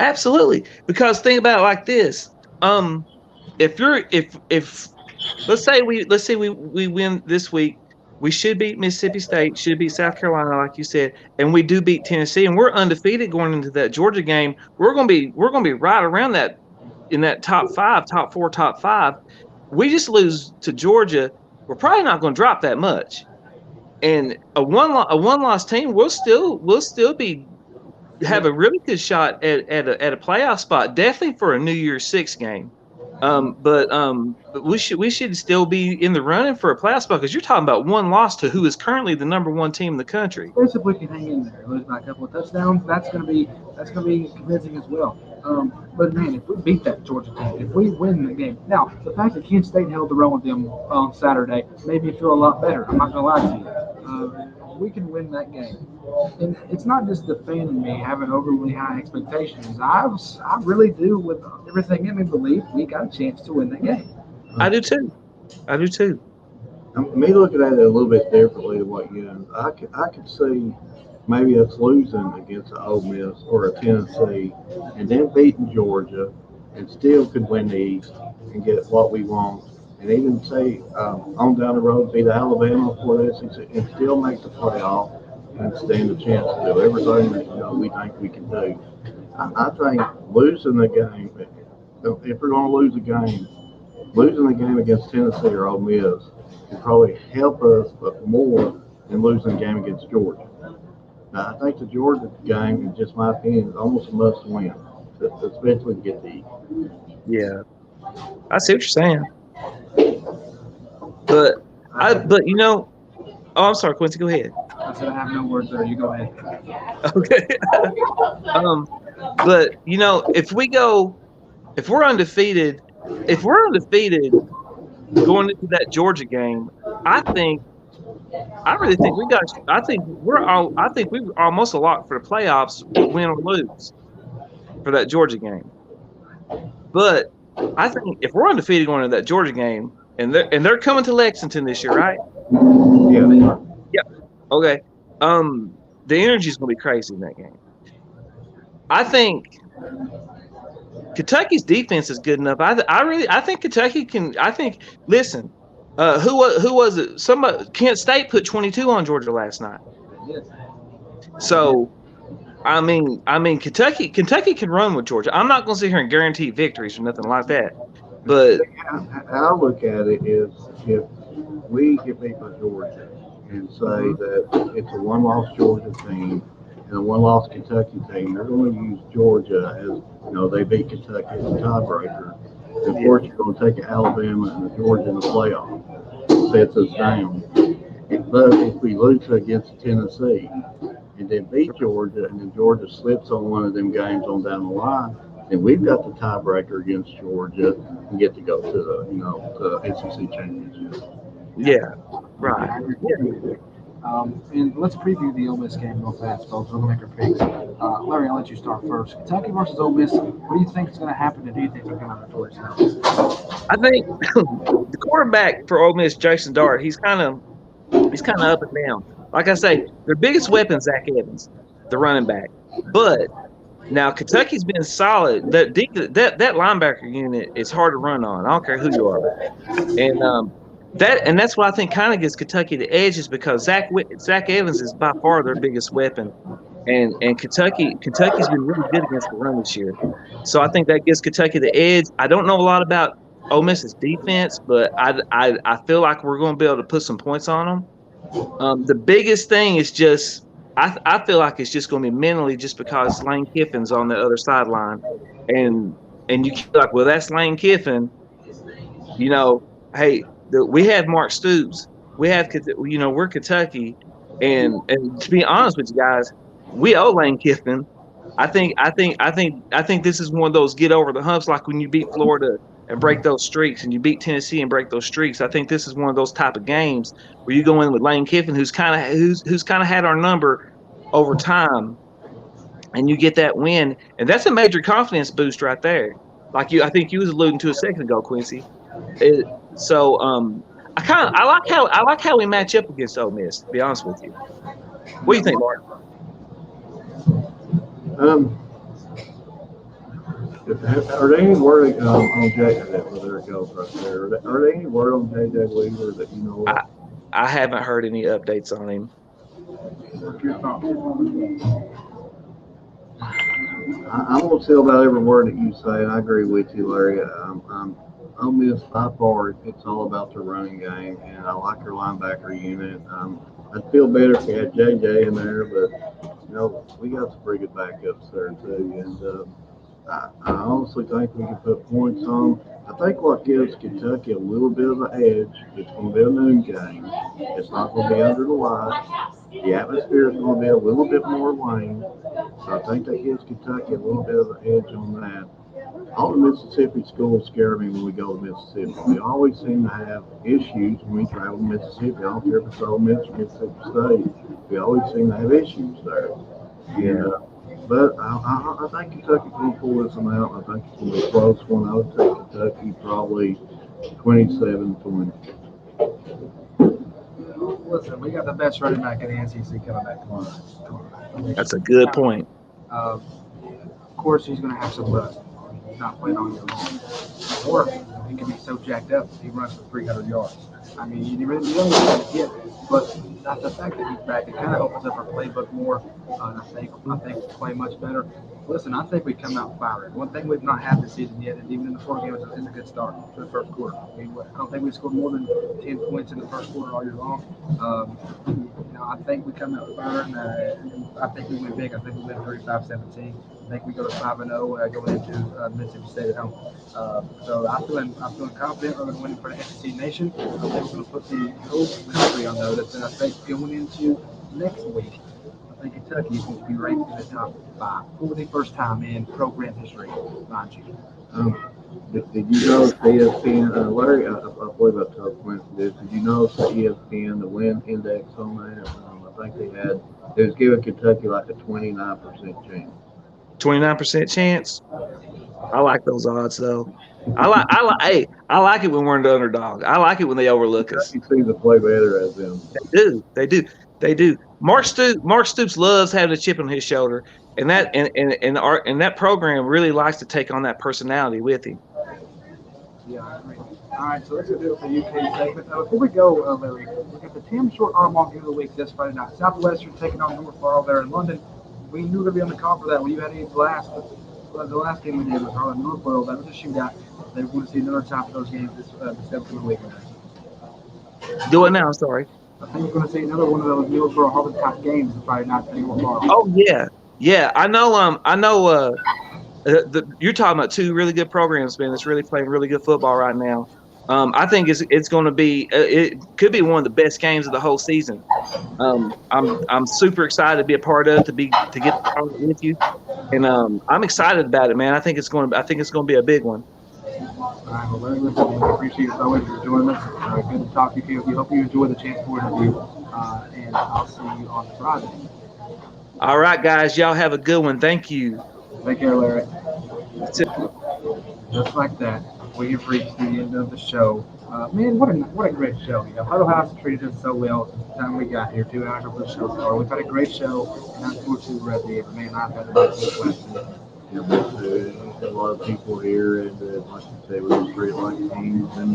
Absolutely. Because think about it like this. If let's say we win this week, we should beat Mississippi State, should beat South Carolina, like you said, and we do beat Tennessee, and we're undefeated going into that Georgia game. We're gonna be right around that in that top 4, top 5. We just lose to Georgia, we're probably not going to drop that much. And a one loss team will still be have a really good shot at a playoff spot, definitely for a New Year's Six game. But we should still be in the running for a playoff spot because you're talking about one loss to who is currently the number 1 team in the country. Especially if we can hang in there, lose by a couple of touchdowns, that's going to be convincing as well. But man, if we beat that Georgia team, if we win the game, now the fact that Kent State held their own with them on Saturday made me feel a lot better. I'm not going to lie to you. We can win that game, and it's not just the fan in me having overly high expectations. I really do, with everything in me, believe we got a chance to win the game. I do too. Me looking at it a little bit differently than what you know, I could see maybe us losing against a Ole Miss or a Tennessee, and then beating Georgia, and still could win the East and get what we want, and even say on down the road beat Alabama for this and still make the playoff and stand a chance to do everything that we think we can do. I think losing the game, if we're going to lose a game, losing the game against Tennessee or Ole Miss can probably help us more than losing the game against Georgia. Now, I think the Georgia game, in just my opinion, is almost a must-win, especially to get the East. Yeah, I see what you're saying. But I'm sorry, Quincy, go ahead. I said I have no words there. You go ahead. Okay. But if we're undefeated going into that Georgia game, I really think we're almost a lock for the playoffs, win or lose, for that Georgia game. But I think if we're undefeated going into that Georgia game, and they're coming to Lexington this year, right? Yeah, they are. Yeah. Okay. The energy is going to be crazy in that game. I think Kentucky's defense is good enough. I think Kentucky can. Listen, who was it? Somebody, Kent State put 22 on Georgia last night. So, I mean, Kentucky can run with Georgia. I'm not going to sit here and guarantee victories or nothing like that. But how I look at it is, if we get beat by Georgia and say that it's a one-loss Georgia team and a one-loss Kentucky team, they're going to use Georgia as, they beat Kentucky as a tiebreaker. Of course, you're going to take Alabama and Georgia in the playoff. Sets us down. But if we lose against Tennessee and then beat Georgia, and then Georgia slips on one of them games on down the line, then we've got the tiebreaker against Georgia and get to go to the SEC championship. Yeah, right. Yeah. And let's preview the Ole Miss game real fast, folks. We're going to make our picks. Larry, I'll let you start first. Kentucky versus Ole Miss. What do you think is going to happen, and do you think they're going to victorious now? I think the quarterback for Ole Miss, Jason Dart, he's kind of up and down. Like I say, their biggest weapon, Zach Evans, the running back. But now Kentucky's been solid. That linebacker unit is hard to run on. I don't care who you are. And that's what I think kind of gives Kentucky the edge, is because Zach Evans is by far their biggest weapon, and Kentucky's been really good against the run this year. So I think that gives Kentucky the edge. I don't know a lot about Ole Miss's defense, but I feel like we're going to be able to put some points on them. The biggest thing is just I feel like it's just going to be mentally, just because Lane Kiffin's on the other sideline, and you feel like, well, that's Lane Kiffin. Hey. We have Mark Stoops. We're Kentucky, and to be honest with you guys, we owe Lane Kiffin I think this is one of those get over the humps, like when you beat Florida and break those streaks, and you beat Tennessee and break those streaks. I think this is one of those type of games where you go in with Lane Kiffin, who's kind of had our number over time, and you get that win, and that's a major confidence boost right there. I think you was alluding to a second ago, Quincy. So I like how we match up against Ole Miss. To be honest with you, what do you think, Mark? Are there any word on JJ? There it goes right there. Are there any word on JJ Weaver that you know of? I haven't heard any updates on him. I'm gonna say about every word that you say, and I agree with you, Larry. Ole Miss by far, it's all about the running game, and I like your linebacker unit. I'd feel better if we had JJ in there, but we got some pretty good backups there too, and I honestly think we can put points on. I think what gives Kentucky a little bit of an edge, it's going to be a noon game. It's not going to be under the lights. The atmosphere is going to be a little bit more lame. So I think that gives Kentucky a little bit of an edge on that. All the Mississippi schools scare me when we go to Mississippi. We always seem to have issues when we travel to Mississippi. I don't care if it's Ole Miss or Mississippi State. We always seem to have issues there. Yeah. But I think Kentucky's going to pull this one out. I think it's going to be a close one. I would take Kentucky probably 27-20. Listen, we got the best running back in the NCC coming back tomorrow. That's a good point. Of course, he's going to have some rust. He's not playing all year long. Or he can be so jacked up he runs for 300 yards. I mean, you don't even get, but not the fact that he's back. It kind of opens up our playbook more, and I think we play much better. Listen, I think we come out firing. One thing we've not had this season yet, and even in the fourth game, is a good start to the first quarter. I mean, I don't think we scored more than 10 points in the first quarter all year long. I think we come out firing. I think we win big. I think we win 35-17. I think we go to 5-0 going into Mississippi State at home. So I'm feeling confident we're going to win for the SEC Nation. I think we're going to put the whole country on notice, and I think going into next week, I think Kentucky is going to be ranked in the top 5 for the first time in program history, mind you. Did you notice ESPN, Larry, I believe I told Quincy this, did you notice the ESPN, the win index on that? I think it was giving Kentucky like a 29% chance. 29% chance? I like those odds though. I like it when we're in the underdog. I like it when they overlook us. You seem to play better as them. They do. Mark Stoops loves having a chip on his shoulder, and that program really likes to take on that personality with him. Yeah, I agree. All right, so let's do it for the UK segment. Before we go, Larry, we got the Tim Short Armall Game of the Week this Friday night. Southwestern taking on North Barl there in London. We knew to be on the call for that. When you had any blast, the last game we did was Harlan North Barl. That was a shootout. They want to see another time for those games this upcoming week. Do it now. I'm sorry. I think we're going to see another one of those Millsboro Harlan top games this Friday night for North Barl. Oh yeah. I know. You're talking about two really good programs, man. That's really playing really good football right now. I think it's going to be it could be one of the best games of the whole season. I'm super excited to be a part of to get the with you, and I'm excited about it, man. I think it's going to be a big one. All right, well, Larry, listen, we appreciate it as always for joining us. Good to talk to you. Hope you enjoy the chance for interview, and I'll see you on Friday. All right, guys, y'all have a good one. Thank you. Take care, Larry. Just like that, we have reached the end of the show. Man, what a great show. Huddle House treated us so well since the time we got here, 2 hours before the show started. We've had a great show, and unfortunately we're at the end. Man, I've had a good question. There's a lot of people here, and like you say, we just treat like teams, and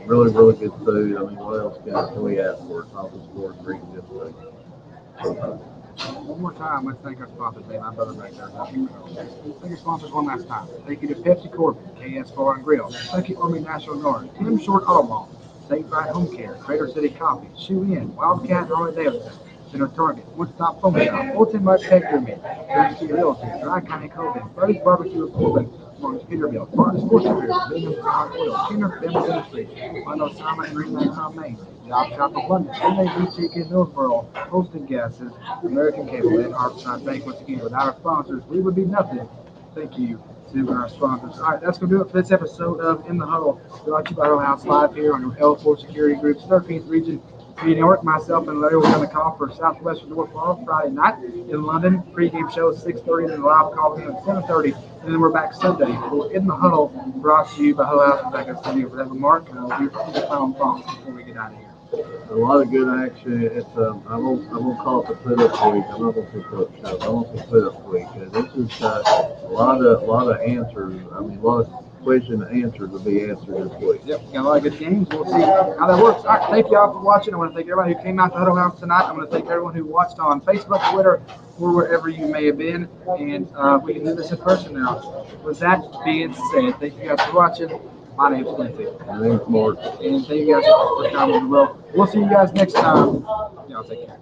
really, really good food. I mean, what else can we ask for? Top of the sport, drinking this way. One more time, let's thank our sponsors. My brother back there. Thank our sponsors one last time. Thank you to Pepsi Corbin, KS Bar and Grill, Kentucky Army National Guard, Tim Short Auto Mall, Safe Ride Home Care, Trader City Coffee, Shoe Inn, Wildcat, Harley Davidson, Center Target, One Stop Phone Shop, Fulton Mud Tech Meat, Jersey Realty, Dry County Clothing, Buddy's Barbecue at Corbin, Mortgage, Peterbilt, Barnes Sports Career, Williams Oil, Skinner Family Industries, Wendell Sama and Greenland Tom Main, Job Shop of London, Inmate Boutique in Millsboro, Hosting Gases, American Cable, and Harborside Bank. Once again, without our sponsors, we would be nothing. Thank you to our sponsors. All right, that's going to do it for this episode of In the Huddle, brought to you by Huddle House Live here on your L4 Security Group's 13th Region Media Network. Myself and Larry will be on the call for Southwestern North Florida Friday night in London. Pre-game show at 6:30, then the live call game at 7:30, and then we're back Sunday for In the Huddle, brought to you by Huddle House back in the studio for that remark. And I'll do the final thoughts before we get out of here. A lot of good action. It's I won't call it the put up week. I'm not gonna say put up show. I won't say put up week. This is a lot of answers. I mean, a lot of questions and answers will be answered this week. Yep, got a lot of good games. We'll see how that works. All right, thank you all for watching. I want to thank everybody who came out to Huddle House tonight. I want to thank everyone who watched on Facebook, Twitter, or wherever you may have been. And we can do this in person now. With that being said, thank you guys for watching. My name's Quincy. My name's Mark. And thank you guys for coming as well. We'll see you guys next time. Y'all take care.